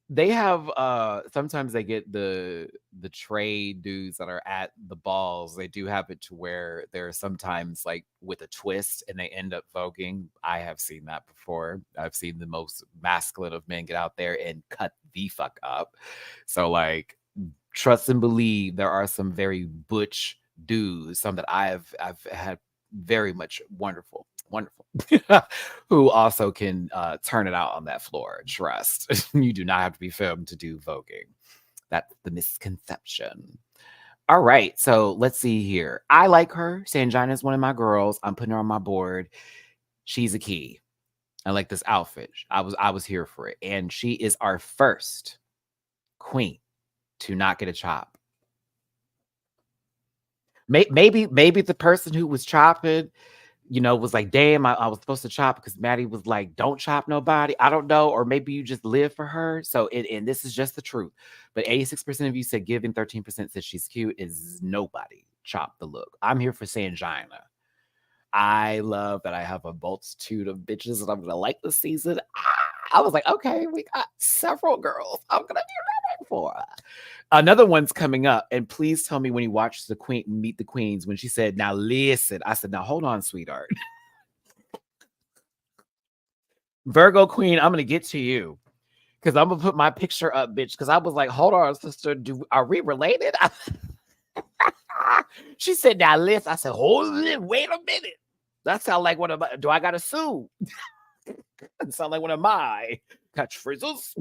They have sometimes they get the trade dudes that are at the balls. They do have it to where they're sometimes like with a twist and they end up voguing. I have seen that before. I've seen the most masculine of men get out there and cut the fuck up. So like, trust and believe there are some very butch dudes, some that I've had very much wonderful who also can turn it out on that floor. Trust. You do not have to be filmed to do voguing. That's the misconception. All right, so let's see here. I like her. Sanjina is one of my girls. I'm putting her on my board. She's a key. I like this outfit. I was here for it. And she is our first queen to not get a chop. Maybe the person who was chopping, was like, damn, I was supposed to chop because Matty was like, don't chop nobody. I don't know. Or maybe you just live for her. So, and this is just the truth. But 86% of you said giving, 13% said she's cute. Is nobody chop the look. I'm here for Sanjina. I love that I have a multitude of bitches that I'm going to like this season. I was like, okay, we got several girls I'm going to be ready for. Another one's coming up, and please tell me when you watch the Queen Meet the Queens when she said, "Now listen." I said, "Now hold on, sweetheart." Virgo Queen, I'm gonna get to you because I'm gonna put my picture up, bitch. Because I was like, "Hold on, sister, are we related?" She said, "Now listen." I said, "Hold it, wait a minute." That sound like one of my. Do I gotta sue? That sound like one of my catchphrases.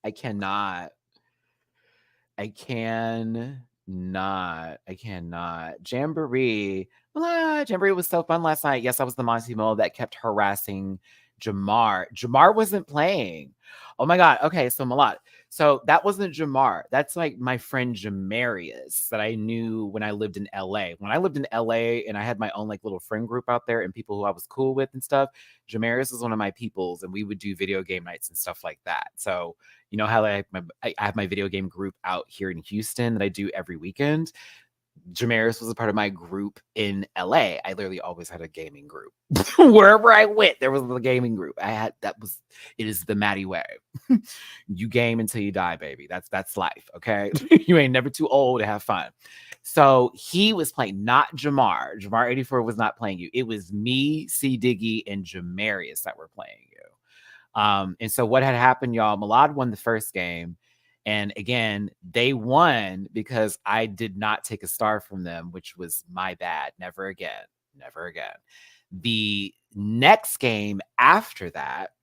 I cannot. Jamboree. Jamboree was so fun last night. Yes, I was the Montimo that kept harassing Jamar. Jamar wasn't playing. Oh my God. Okay, so Malad. So that wasn't Jamar. That's like my friend Jamarius that I knew when I lived in LA. When I lived in LA and I had my own like little friend group out there and people who I was cool with and stuff, Jamarius was one of my peoples and we would do video game nights and stuff like that. So you know how I have my video game group out here in Houston that I do every weekend. Jamaris was a part of my group in LA. I literally always had a gaming group. Wherever I went, there was a gaming group. It is the Matty way. You game until you die, baby. That's life. Okay. You ain't never too old to have fun. So he was playing, not Jamar. Jamar 84 was not playing you. It was me, C Diggy, and Jamarius that were playing you. And so what had happened, y'all, Malad won the first game. And again, they won because I did not take a star from them, which was my bad. Never again. The next game after that,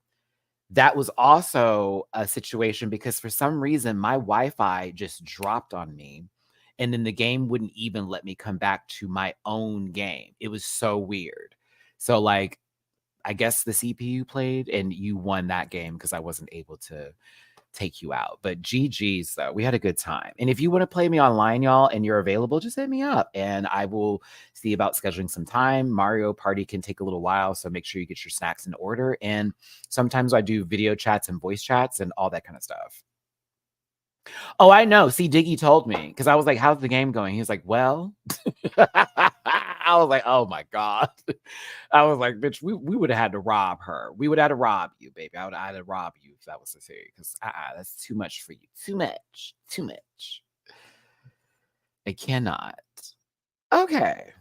that was also a situation because for some reason my Wi-Fi just dropped on me. And then the game wouldn't even let me come back to my own game. It was so weird. So like, I guess the CPU played and you won that game because I wasn't able to take you out. But GG's though, we had a good time. And if you want to play me online, y'all, and you're available, just hit me up and I will see about scheduling some time. Mario Party can take a little while, so make sure you get your snacks in order. And sometimes I do video chats and voice chats and all that kind of stuff. Oh, I know. See, Diggy told me because I was like, how's the game going? He was like, well, I was like, oh my God. I was like, bitch, we would have had to rob her. We would have had to rob you, baby. I would have had to rob you if that was the thing because that's too much for you. Too much. I cannot. Okay.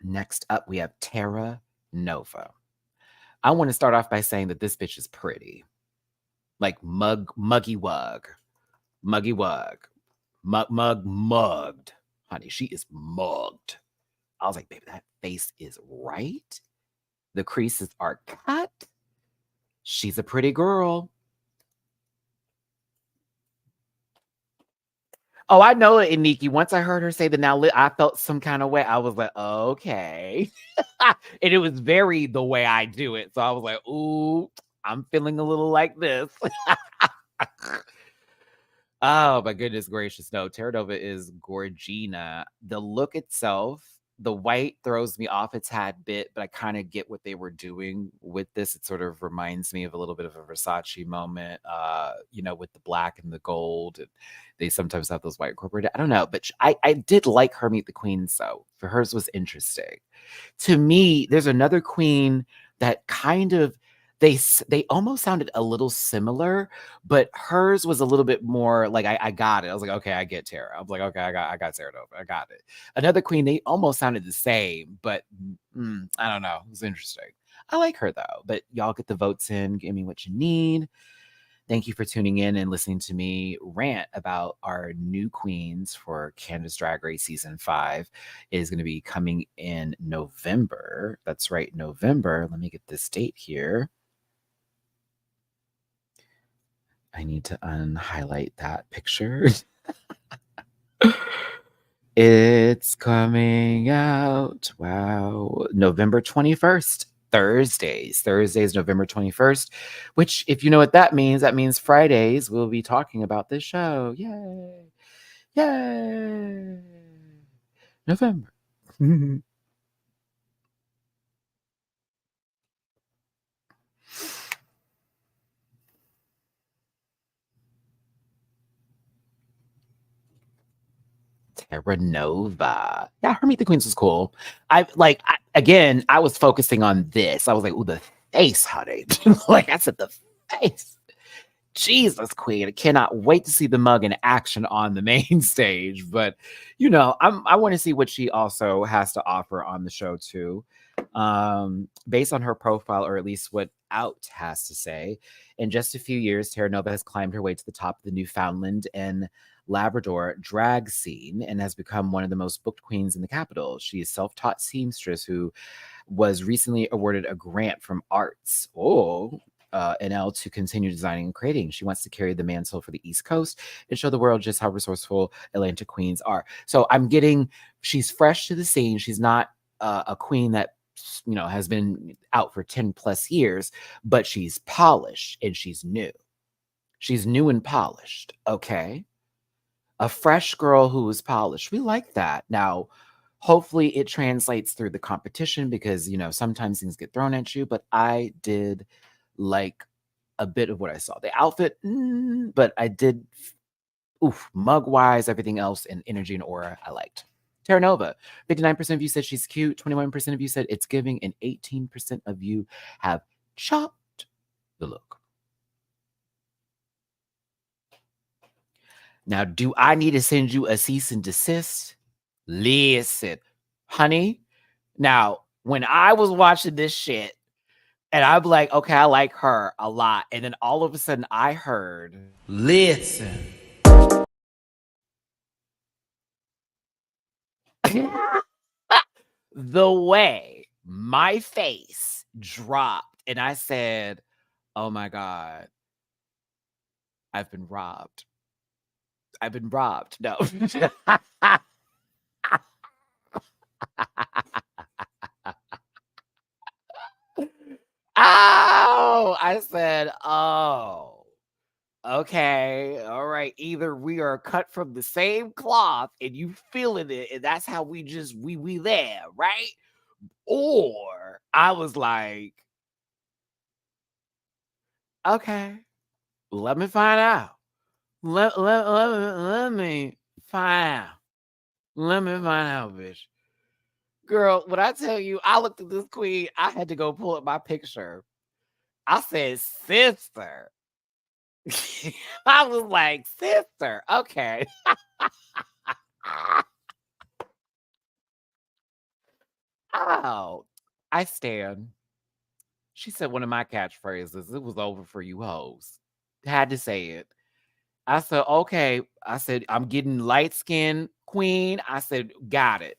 Next up, we have Teranova. I want to start off by saying that this bitch is pretty. Like muggy wug. Muggy wug. Mugged. Honey, she is mugged. I was like, baby, that face is right. The creases are cut. She's a pretty girl. Oh, I know it, Nikki. Once I heard her say the now lit, I felt some kind of way. I was like, okay. And it was very the way I do it. So I was like, ooh, I'm feeling a little like this. Oh my goodness gracious. No, Teranova is Gorgina. The look itself, the white throws me off a tad bit, but I kind of get what they were doing with this. It sort of reminds me of a little bit of a Versace moment, with the black and the gold. And they sometimes have those white incorporated. I don't know, but I did like her Meet the Queens, though. For hers was interesting. To me, there's another queen that kind of they almost sounded a little similar, but hers was a little bit more like I got it. I was like, okay, I get Tara. I was like, okay, I got Sarah Nova. I got it. Another queen, they almost sounded the same, but I don't know. It was interesting. I like her though. But y'all get the votes in. Give me what you need. Thank you for tuning in and listening to me rant about our new queens for Canada's Drag Race Season 5. It is going to be coming in November. That's right, November. Let me get this date here. I need to unhighlight that picture. It's coming out. Wow. November 21st. Thursdays, November 21st, which, if you know what that means Fridays we'll be talking about this show. Yay. Yay. November. Teranova. Yeah, her Meet the Queens was cool. I was focusing on this. I was like, ooh, the face, honey. Like I said, the face. Jesus, Queen. I cannot wait to see the mug in action on the main stage. But I want to see what she also has to offer on the show too. Based on her profile, or at least what Out has to say. In just a few years, Teranova has climbed her way to the top of the Newfoundland and Labrador drag scene and has become one of the most booked queens in the capital. She is self-taught seamstress who was recently awarded a grant from Arts NL to continue designing and creating. She wants to carry the mantle for the East Coast and show the world just how resourceful Atlantic queens are. So I'm getting, she's fresh to the scene. She's not a queen that has been out for 10 plus years, but she's polished and she's new. She's new and polished. Okay. A fresh girl who is polished. We like that. Now, hopefully it translates through the competition because, sometimes things get thrown at you, but I did like a bit of what I saw. The outfit, but I did, mug-wise, everything else, and energy and aura, I liked. Teranova, 59% of you said she's cute, 21% of you said it's giving, and 18% of you have chopped the look. Now, do I need to send you a cease and desist? Listen, honey. Now, when I was watching this shit, and I'm like, okay, I like her a lot. And then all of a sudden I heard, Listen. the way my face dropped. And I said, oh my God, I've been robbed. I've been robbed. No. Oh, I said, oh, okay, all right. Either we are cut from the same cloth and you feeling it, and that's how we just we there, right? Or I was like, okay, let me find out. Let me find out. Let me find out, bitch. Girl, when I tell you, I looked at this queen, I had to go pull up my picture. I said, sister. I was like, sister, okay. Oh, I stand. She said one of my catchphrases. It was over for you hoes. Had to say it. I said, okay. I said, I'm getting light skin queen. I said, got it.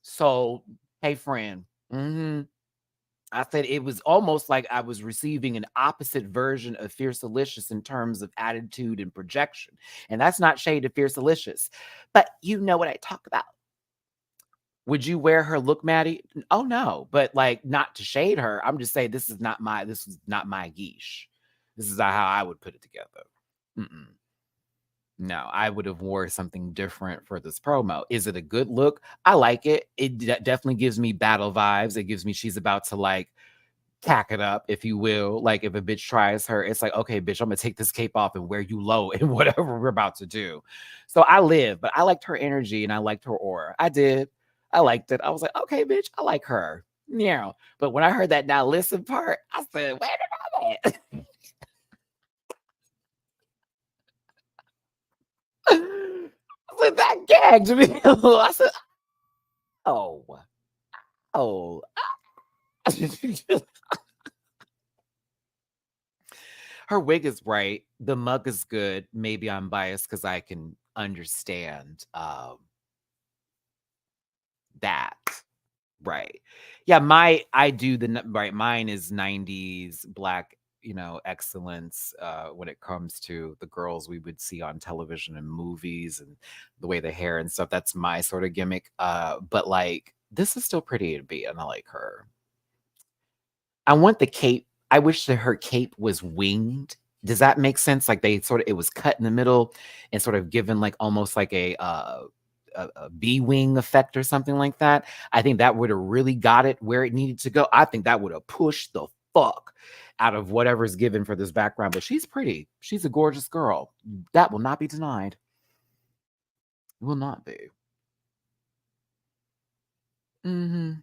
So, hey, friend. I said it was almost like I was receiving an opposite version of Fierce Delicious in terms of attitude and projection. And that's not shade of Fierce Delicious. But you know what I talk about. Would you wear her look, Maddie? Oh no, but like not to shade her. I'm just saying this is not my geesh. This is not how I would put it together. Mm-mm. No, I would have wore something different for this promo. Is it a good look? I like it. It definitely gives me battle vibes. It gives me she's about to like tack it up, if you will. Like if a bitch tries her, it's like, okay, bitch, I'm gonna take this cape off and wear you low in whatever we're about to do. So I live, but I liked her energy and I liked her aura. I did. I liked it. I was like, okay, bitch, I like her. Yeah. But when I heard that now listen part, I said, wait a minute. I said, that gagged me. I said, oh, oh. Her wig is bright. The mug is good. Maybe I'm biased because I can understand that. Right. Yeah, I do right. Mine is 90s black, excellence when it comes to the girls we would see on television and movies and the way the hair and stuff. That's my sort of gimmick. But like this is still pretty to be, and I like her. I want the cape. I wish that her cape was winged. Does that make sense? Like they sort of it was cut in the middle and sort of given like almost like a bee wing effect or something like that. I think that would have really got it where it needed to go. I think that would have pushed the fuck out of whatever's given for this background. But she's pretty. She's a gorgeous girl. That will not be denied. It will not be. Mm-hmm.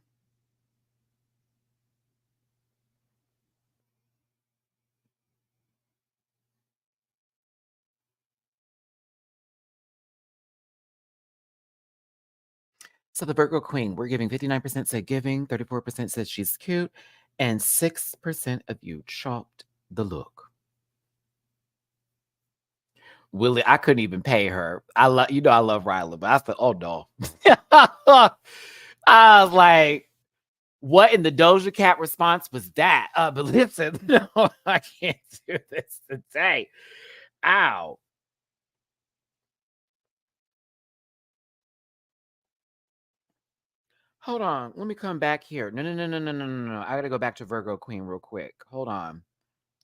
So the Virgo Queen, we're giving 59% said giving, 34% says she's cute, and 6% of you chalked the look. Willie, I couldn't even pay her. I love Ryla, but I said, oh no. I was like, what in the Doja Cat response was that? But listen, no, I can't do this today. Ow. Hold on. Let me come back here. No, no, no, no, no, no, no, no. I gotta go back to Virgo Queen real quick. Hold on.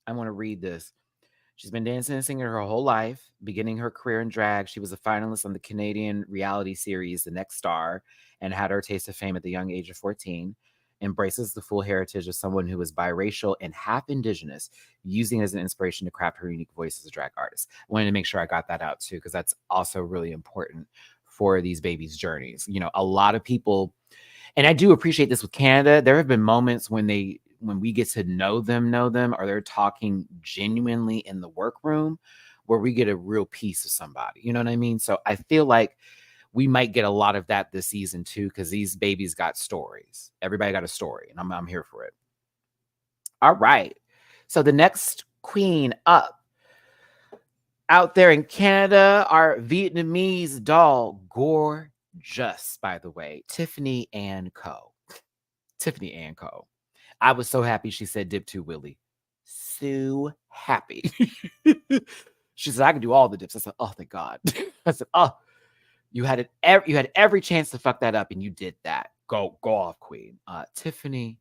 I want to read this. She's been dancing and singing her whole life, beginning her career in drag. She was a finalist on the Canadian reality series The Next Star and had her taste of fame at the young age of 14. Embraces the full heritage of someone who is biracial and half indigenous, using it as an inspiration to craft her unique voice as a drag artist. I wanted to make sure I got that out too, because that's also really important for these babies' journeys. A lot of people, and I do appreciate this with Canada. There have been moments when we get to know them, or they're talking genuinely in the workroom where we get a real piece of somebody. You know what I mean? So I feel like we might get a lot of that this season too, because these babies got stories. Everybody got a story, and I'm here for it. All right. So the next queen up out there in Canada, our Vietnamese doll, gorgeous, by the way, Tiffany and Co. Tiffany and Co. I was so happy she said dip to Willie. So happy. She said, I can do all the dips. I said, oh, thank God. I said, oh, you had every chance to fuck that up, and you did that. Go off, queen. Tiffany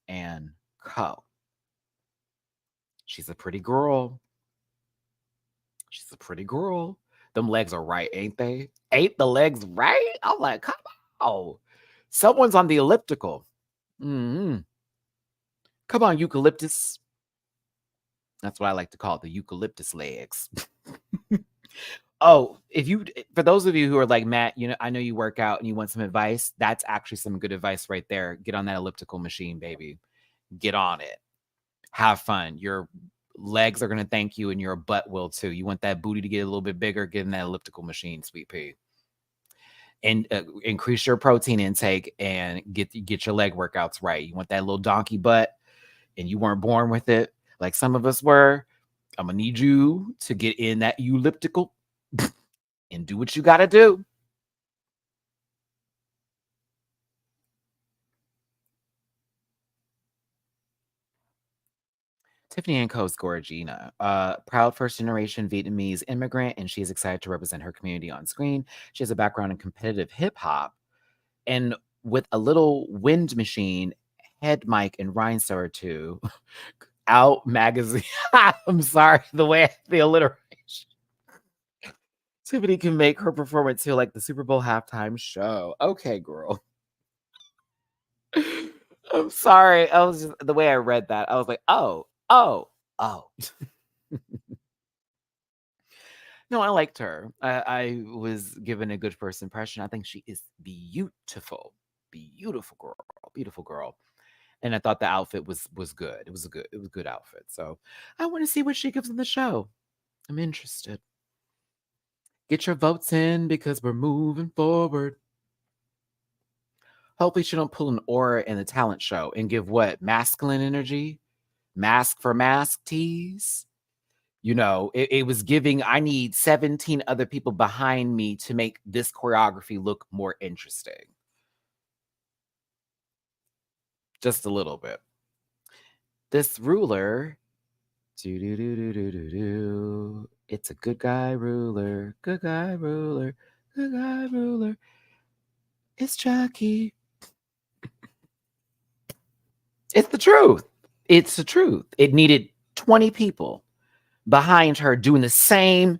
and Co. She's a pretty girl. She's a pretty girl. Them legs are right, ain't they? Ain't the legs right? I'm like, come on. Someone's on the elliptical. Mm-hmm. Come on, eucalyptus. That's what I like to call it, the eucalyptus legs. Oh, for those of you who are like, Matt, I know you work out and you want some advice. That's actually some good advice right there. Get on that elliptical machine, baby. Get on it. Have fun. Your legs are going to thank you and your butt will too. You want that booty to get a little bit bigger, get in that elliptical machine, sweet pea. and increase your protein intake and get your leg workouts right. You want that little donkey butt and you weren't born with it like some of us were. I'm gonna need you to get in that elliptical and do what you gotta do. Tiffany and Co's Gorgina, proud first generation Vietnamese immigrant, and she's excited to represent her community on screen. She has a background in competitive hip hop, and with a little wind machine, head mic, and rhinestone or two, out magazine. I'm sorry, the alliteration. Tiffany can make her performance feel like the Super Bowl halftime show. Okay, girl. I'm sorry. I was just the way I read that. I was like, oh, oh, oh. No, I liked her. I was given a good first impression. I think she is beautiful, beautiful girl, beautiful girl. And I thought the outfit was good. It was a good outfit. So I want to see what she gives in the show. I'm interested. Get your votes in because we're moving forward. Hopefully she don't pull an aura in the talent show and give what? Masculine energy? Mask for mask tease? You know, it was giving, I need 17 other people behind me to make this choreography look more interesting. Just a little bit. This ruler, it's a good guy ruler, good guy ruler, good guy ruler. It's Chucky. It's the truth. It's the truth. It needed 20 people behind her doing the same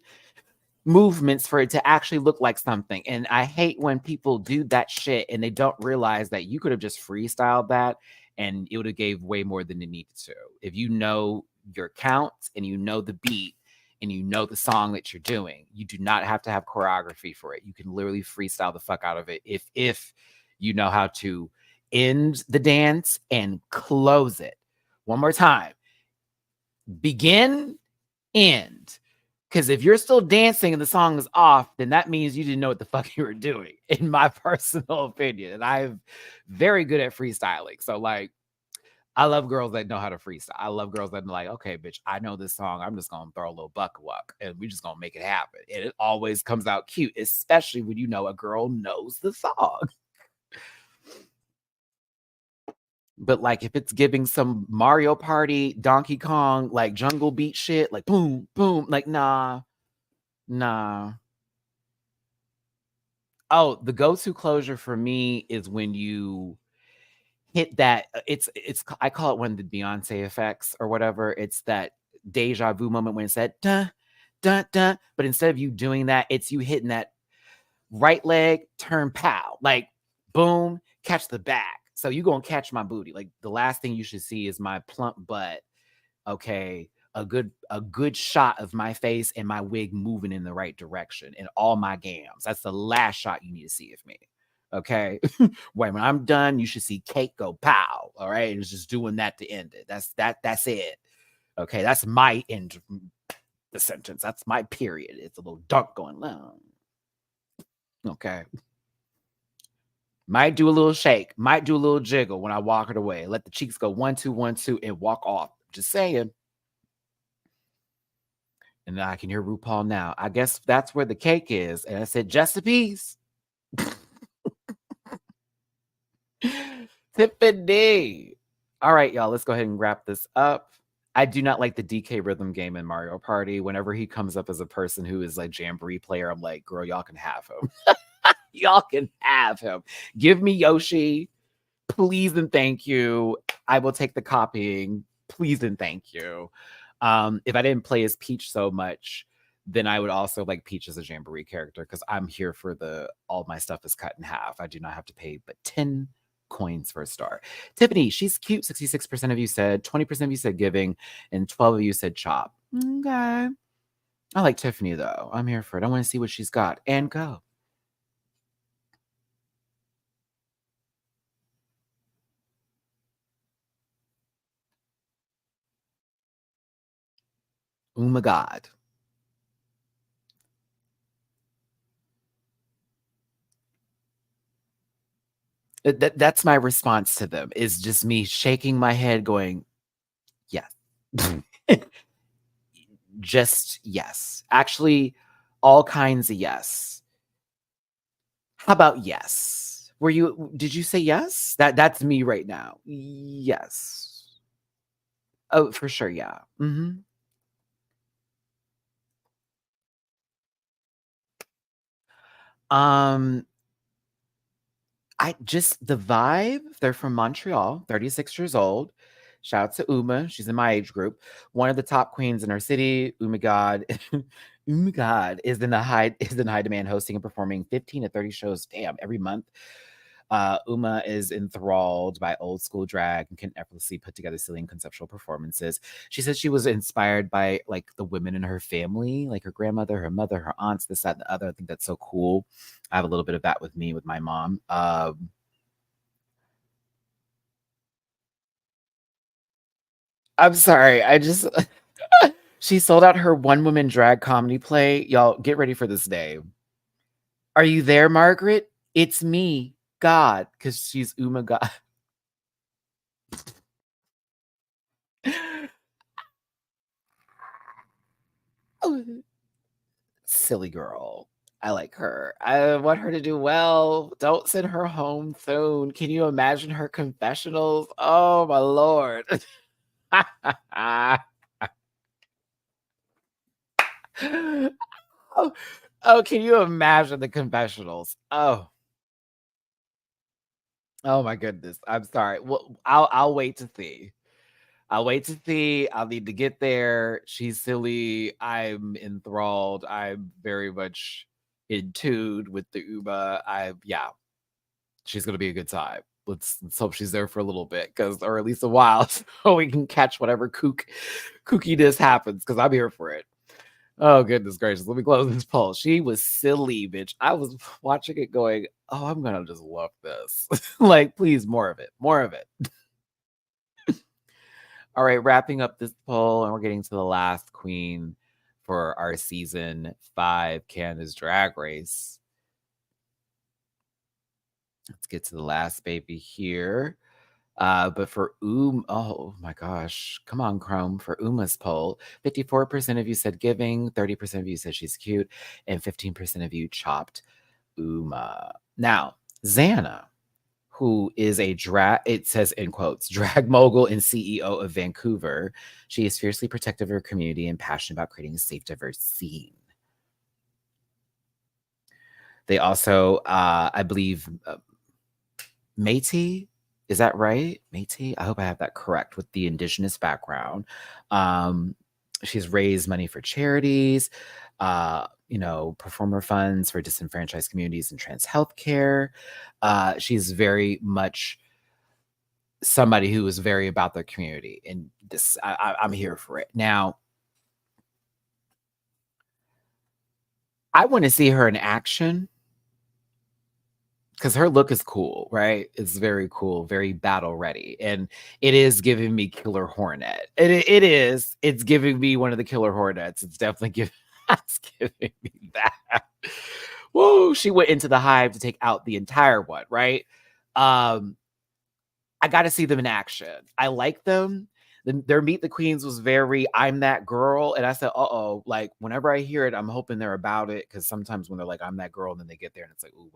movements for it to actually look like something. And I hate when people do that shit and they don't realize that you could have just freestyled that and it would have gave way more than it needed to. If you know your counts and you know the beat and you know the song that you're doing, you do not have to have choreography for it. You can literally freestyle the fuck out of it if you know how to end the dance and close it. One more time. Begin, end. Because if you're still dancing and the song is off, then that means you didn't know what the fuck you were doing, in my personal opinion. And I'm very good at freestyling. So, like, I love girls that know how to freestyle. I love girls that are like, okay, bitch, I know this song. I'm just going to throw a little buck wuck and we're just going to make it happen. And it always comes out cute, especially when you know a girl knows the song. But like if it's giving some Mario Party, Donkey Kong, like jungle beat shit, like boom, boom, like nah. Oh, the go-to closure for me is when you hit that. It's I call it one of the Beyonce effects or whatever. It's that deja vu moment when it said dun dun dun, but instead of you doing that, it's you hitting that right leg, turn pow, like boom, catch the back. So you gonna catch my booty. Like the last thing you should see is my plump butt. Okay, a good shot of my face and my wig moving in the right direction and all my gams. That's the last shot you need to see of me. Okay. When I'm done, you should see cake go pow. All right. And it's just doing that to end it. That's it. Okay. That's my end of the sentence. That's my period. It's a little dunk going long. Okay. Might do a little shake, might do a little jiggle when I walk it away. Let the cheeks go 1, 2, 1, 2, and walk off. Just saying. And I can hear RuPaul now. I guess that's where the cake is. And I said, just a piece. Tiffany. All right, y'all, let's go ahead and wrap this up. I do not like the DK rhythm game in Mario Party. Whenever he comes up as a person who is like Jamboree player, I'm like, girl, y'all can have him. Y'all can have him. Give me Yoshi. Please and thank you. I will take the copying. Please and thank you. If I didn't play as Peach so much, then I would also like Peach as a Jamboree character because I'm here for all my stuff is cut in half. I do not have to pay but 10 coins for a star. Tiffany, she's cute. 66% of you said, 20% of you said giving, and 12 of you said chop. Okay. I like Tiffany though. I'm here for it. I want to see what she's got and go. Oh my God. That's my response to them, is just me shaking my head going, "Yes." Just yes. Actually, all kinds of yes. How about yes? Did you say yes? That's me right now. Yes. Oh, for sure, yeah. Mhm. Um, I just the vibe, they're from Montreal, 36 years old. Shout out to Uma, she's in my age group. One of the top queens in our city. Uma God. Uma God is in high demand, hosting and performing 15 to 30 shows, damn, every month. Uma is enthralled by old school drag and can effortlessly put together silly and conceptual performances. She says she was inspired by like the women in her family, like her grandmother, her mother, her aunts, this, that, and the other. I think that's so cool. I have a little bit of that with me, with my mom. I'm sorry. I just she sold out her one woman drag comedy play. Y'all get ready for this day. Are you there, Margaret? It's me, God, because she's Uma God. Oh, silly girl. I like her. I want her to do well. Don't send her home soon. Can you imagine her confessionals? Oh my lord. oh, oh, can you imagine the confessionals? Oh my goodness. I'm sorry. Well, I'll wait to see. I'll wait to see. I'll need to get there. She's silly. I'm enthralled. I'm very much in tune with the Uba. Yeah, she's gonna be a good time. Let's hope she's there for a little bit, or at least a while, so we can catch whatever kookiness happens. Because I'm here for it. Oh goodness gracious! Let me close this poll. She was silly, bitch. I was watching it, going, "Oh, I'm gonna just love this." Like, please, more of it. More of it. All right, wrapping up this poll, and we're getting to the last queen for our season 5 Canada's Drag Race. Let's get to the last baby here. But for oh my gosh, come on, Chrome. For Uma's poll, 54% of you said giving, 30% of you said she's cute, and 15% of you chopped Uma. Now, Zanna, who is a drag, it says in quotes, drag mogul and CEO of Vancouver. She is fiercely protective of her community and passionate about creating a safe, diverse scene. They also, I believe, Métis, is that right? Métis? I hope I have that correct, with the Indigenous background. She's raised money for charities, performer funds for disenfranchised communities and trans healthcare. She's very much somebody who is very about their community, and this I'm here for it. Now, I want to see her in action because her look is cool, right? It's very cool, very battle ready, and it is giving me Killer Hornet. It is. It's giving me one of the Killer Hornets. It's definitely giving. It's giving me that. Whoa! She went into the hive to take out the entire one, right? Um, I got to see them in action. I like them. Their Meet the Queens was very, I'm that girl. And I said, uh-oh, like whenever I hear it, I'm hoping they're about it. Cause sometimes when they're like, I'm that girl, and then they get there and it's like, ooh,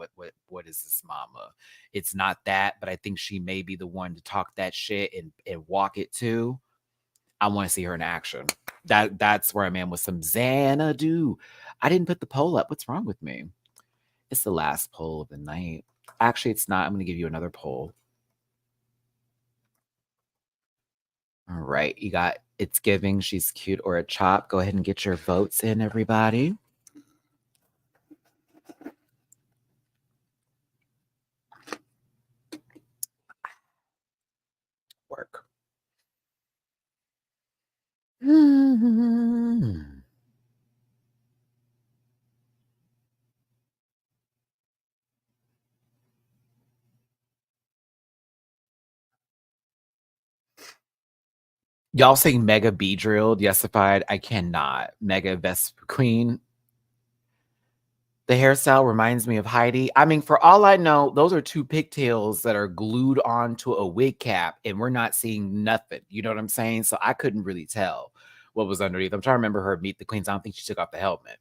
what is this mama? It's not that, but I think she may be the one to talk that shit and walk it too. I want to see her in action. That's where I'm at with some Xanadu. I didn't put the poll up. What's wrong with me? It's the last poll of the night. Actually, it's not. I'm going to give you another poll. All right, you got It's Giving, She's Cute, or a Chop. Go ahead and get your votes in, everybody. Work. Y'all saying Mega be drilled, yesified. I cannot. Mega best queen. The hairstyle reminds me of Heidi. I mean, for all I know, those are two pigtails that are glued onto a wig cap, and we're not seeing nothing. You know what I'm saying? So I couldn't really tell what was underneath. I'm trying to remember her Meet the Queens. I don't think she took off the helmet.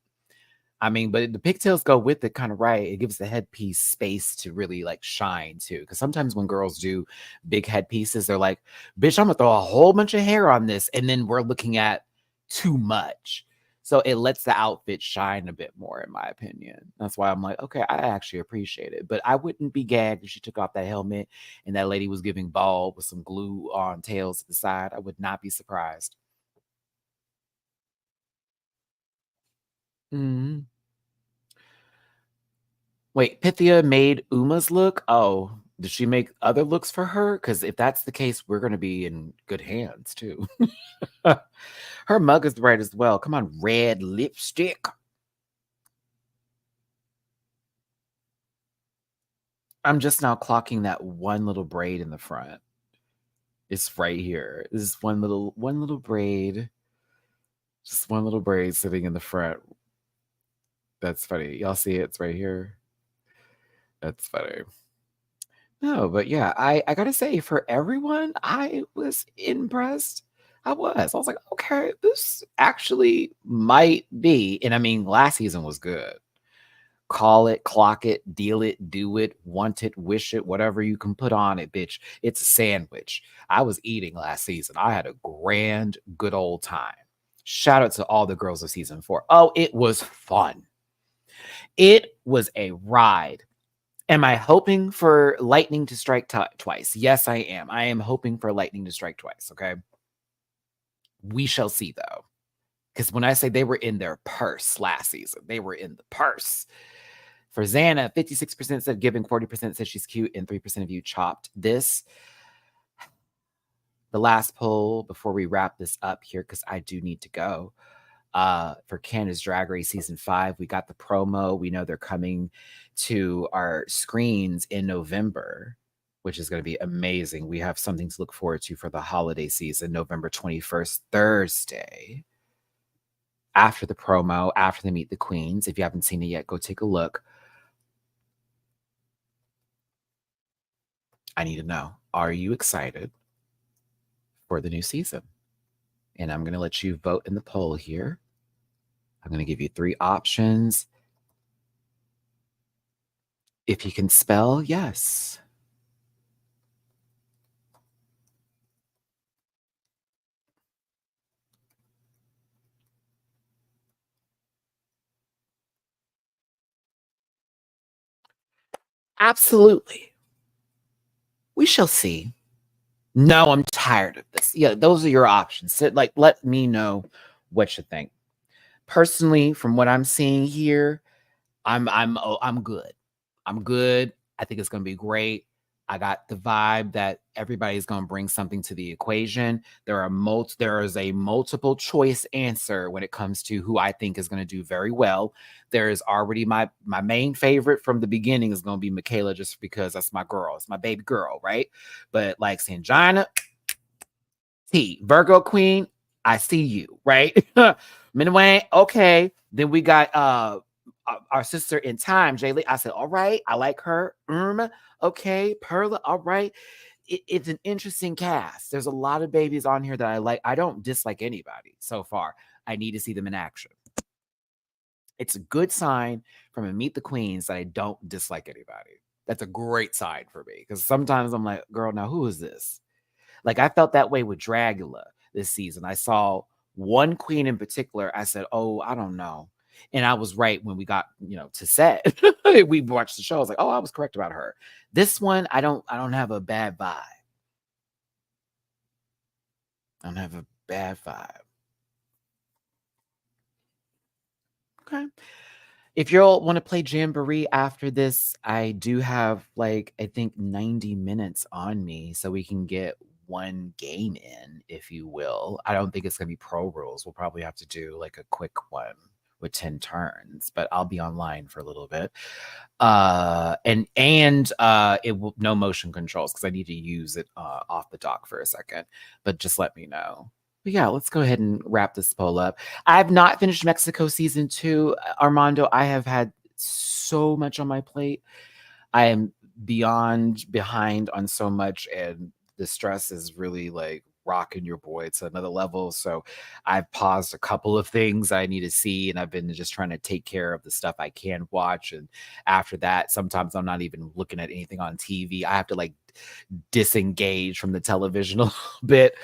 I mean, but the pigtails go with it kind of right. It gives the headpiece space to really like shine too. Because sometimes when girls do big headpieces, they're like, bitch, I'm gonna throw a whole bunch of hair on this. And then we're looking at too much. So it lets the outfit shine a bit more, in my opinion. That's why I'm like, okay, I actually appreciate it. But I wouldn't be gagged if she took off that helmet and that lady was giving ball with some glue on tails to the side. I would not be surprised. Mhm. Wait, Pythia made Uma's look? Oh, did she make other looks for her? Because if that's the case, we're going to be in good hands too. Her mug is right as well. Come on, red lipstick. I'm just now clocking that one little braid in the front. It's right here. This is one little braid. Just one little braid sitting in the front. That's funny. Y'all see it? It's right here. That's funny. No, but yeah, I gotta say, for everyone, I was impressed. I was like, okay, this actually might be. And I mean, last season was good. Call it, clock it, deal it, do it, want it, wish it, whatever you can put on it, bitch. It's a sandwich. I was eating last season. I had a grand, good old time. Shout out to all the girls of season 4. Oh, it was fun. It was a ride. Am I hoping for lightning to strike twice? Yes, I am. I am hoping for lightning to strike twice. Okay. We shall see, though. Because when I say they were in their purse last season, they were in the purse. For Zanna, 56% said giving, 40% said she's cute, and 3% of you chopped this. The last poll before we wrap this up here, because I do need to go. For Canada's Drag Race Season 5, we got the promo. We know they're coming to our screens in November, which is going to be amazing. We have something to look forward to for the holiday season, November 21st, Thursday. After the promo, after they meet the queens. If you haven't seen it yet, go take a look. I need to know, are you excited for the new season? And I'm going to let you vote in the poll here. I'm going to give you 3 options. If you can spell, yes. Absolutely. We shall see. No, I'm tired of this. Yeah, those are your options. Like, let me know what you think. Personally, from what I'm seeing here, I'm good. I'm good. I think it's gonna be great. I got the vibe that everybody's gonna bring something to the equation. There is a multiple choice answer when it comes to who I think is gonna do very well. There is already my main favorite from the beginning is gonna be Michaela, just because that's my girl. It's my baby girl, right? But like Sanina, T, Virgo Queen, I see you, right? Wang, okay. Then we got our sister in time, Jaylee. I said, all right, I like her. Okay, Pêra, all right. It's an interesting cast. There's a lot of babies on here that I like. I don't dislike anybody so far. I need to see them in action. It's a good sign from a Meet the Queens that I don't dislike anybody. That's a great sign for me, because sometimes I'm like, girl, now who is this? Like, I felt that way with Dragula this season. I saw one queen in particular. I said, oh, I don't know. And I was right when we got, to set. We watched the show. I was like, oh, I was correct about her. This one, I don't have a bad vibe. I don't have a bad vibe. Okay. If you all want to play Jamboree after this, I do have I think 90 minutes on me, so we can get one game in, if you will. I don't think it's going to be pro rules. We'll probably have to do like a quick one with 10 turns, but I'll be online for a little bit. And it will no motion controls, because I need to use it off the dock for a second, but just let me know. But yeah, let's go ahead and wrap this poll up. I've not finished Mexico season 2, Armando. I have had so much on my plate. I am beyond behind on so much, and the stress is really like rocking your boy to another level. So I've paused a couple of things I need to see, and I've been just trying to take care of the stuff I can watch. And after that, sometimes I'm not even looking at anything on TV. I have to like disengage from the television a little bit.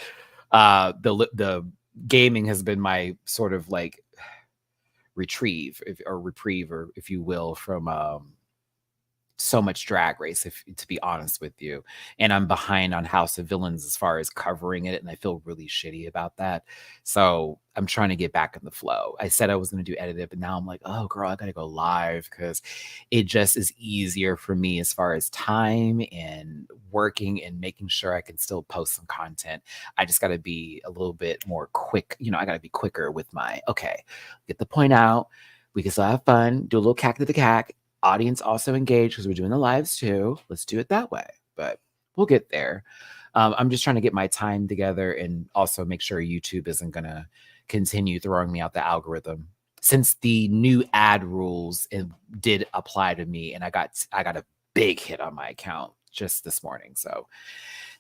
The gaming has been my sort of like reprieve, or if you will, from so much Drag Race, if to be honest with you. And I'm behind on House of Villains as far as covering it, and I feel really shitty about that. So I'm trying to get back in the flow. I said I was going to do edit, but now I'm like, oh girl, I gotta go live, because it just is easier for me as far as time and working and making sure I can still post some content. I just got to be a little bit more quick. I got to be quicker with my, okay, get the point out. We can still have fun, do a little cack to the cack. Audience also engaged, because we're doing the lives too. Let's do it that way, but we'll get there. I'm just trying to get my time together, and also make sure YouTube isn't going to continue throwing me out the algorithm, since the new ad rules did apply to me, and I got a big hit on my account just this morning. So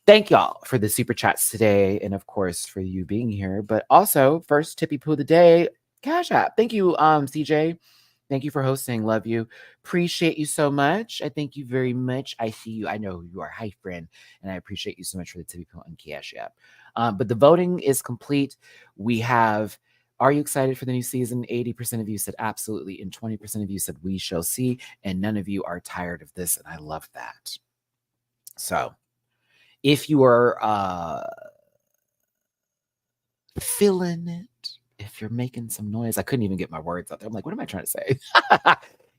thank y'all for the super chats today, and of course for you being here. But also, first tippy poo of the day, Cash App. Thank you, CJ. Thank you for hosting. Love you. Appreciate you so much. I thank you very much. I see you. I know who you are. Hi, friend. And I appreciate you so much for the tippy poo on Cash App. But the voting is complete. We have, are you excited for the new season? 80% of you said absolutely, and 20% of you said we shall see. And none of you are tired of this, and I love that. So if you are feeling it, if you're making some noise, I couldn't even get my words out there. I'm like, what am I trying to say?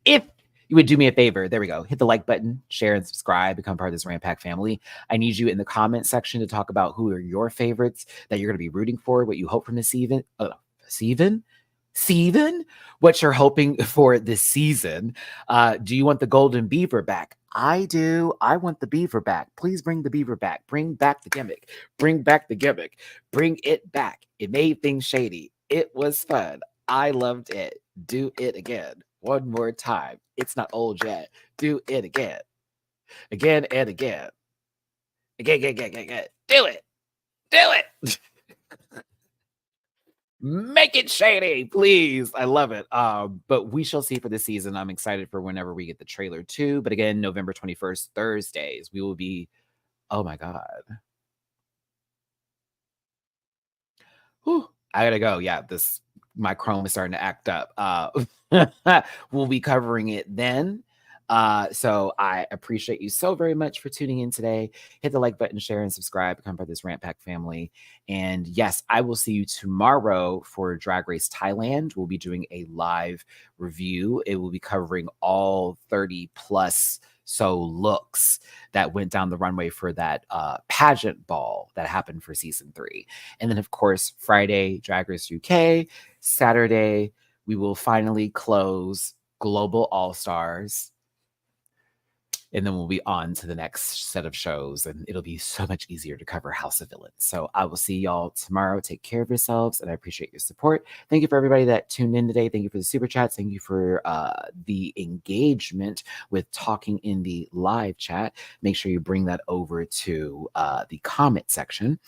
If you would do me a favor, there we go. Hit the like button, share and subscribe, become part of this Rant Pack family. I need you in the comment section to talk about who are your favorites that you're going to be rooting for, what you hope from this season, what you're hoping for this season. Do you want the golden beaver back? I do. I want the beaver back. Please bring the beaver back. Bring back the gimmick. Bring back the gimmick. Bring it back. It made things shady. It was fun. I loved it. Do it again. One more time. It's not old yet. Do it again. Again and again. Again. Do it. Do it. Make it shady, please. I love it. But we shall see for this season. I'm excited for whenever we get the trailer too. But again, November 21st, Thursdays, we will be, oh my God. Whew, I gotta go. Yeah, my Chrome is starting to act up. We'll be covering it then. So I appreciate you so very much for tuning in today. Hit the like button, share, and subscribe. Become part of this Rant Pack family. And yes, I will see you tomorrow for Drag Race Thailand. We'll be doing a live review. It will be covering all 30 plus looks that went down the runway for that pageant ball that happened for season 3. And then, of course, Friday, Drag Race UK. Saturday, we will finally close Global All-Stars. And then we'll be on to the next set of shows, and it'll be so much easier to cover House of Villains. So I will see y'all tomorrow. Take care of yourselves, and I appreciate your support. Thank you for everybody that tuned in today. Thank you for the super chats. Thank you for the engagement with talking in the live chat. Make sure you bring that over to the comment section.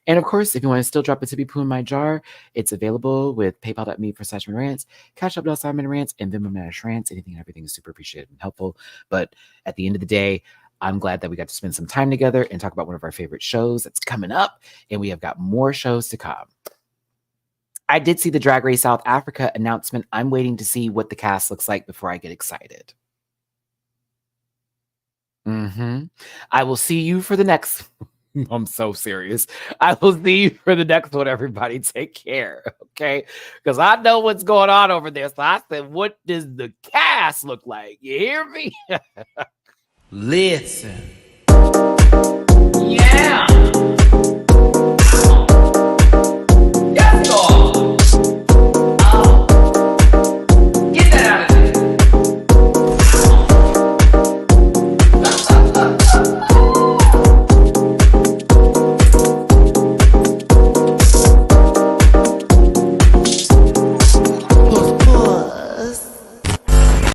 And of course, if you want to still drop a tippy poo in my jar, it's available with paypal.me/MattyRants, Cash App.com/MattyRants, and Venmo MattyRants. Anything and everything is super appreciated and helpful. But at the end of the day, I'm glad that we got to spend some time together and talk about one of our favorite shows that's coming up, and we have got more shows to come. I did see the Drag Race South Africa announcement. I'm waiting to see what the cast looks like before I get excited. I will see you for the next. I'm so serious. I will see you for the next one, everybody. Take care, okay? Because I know what's going on over there. So I said, what does the cast look like? You hear me? Listen. Yeah.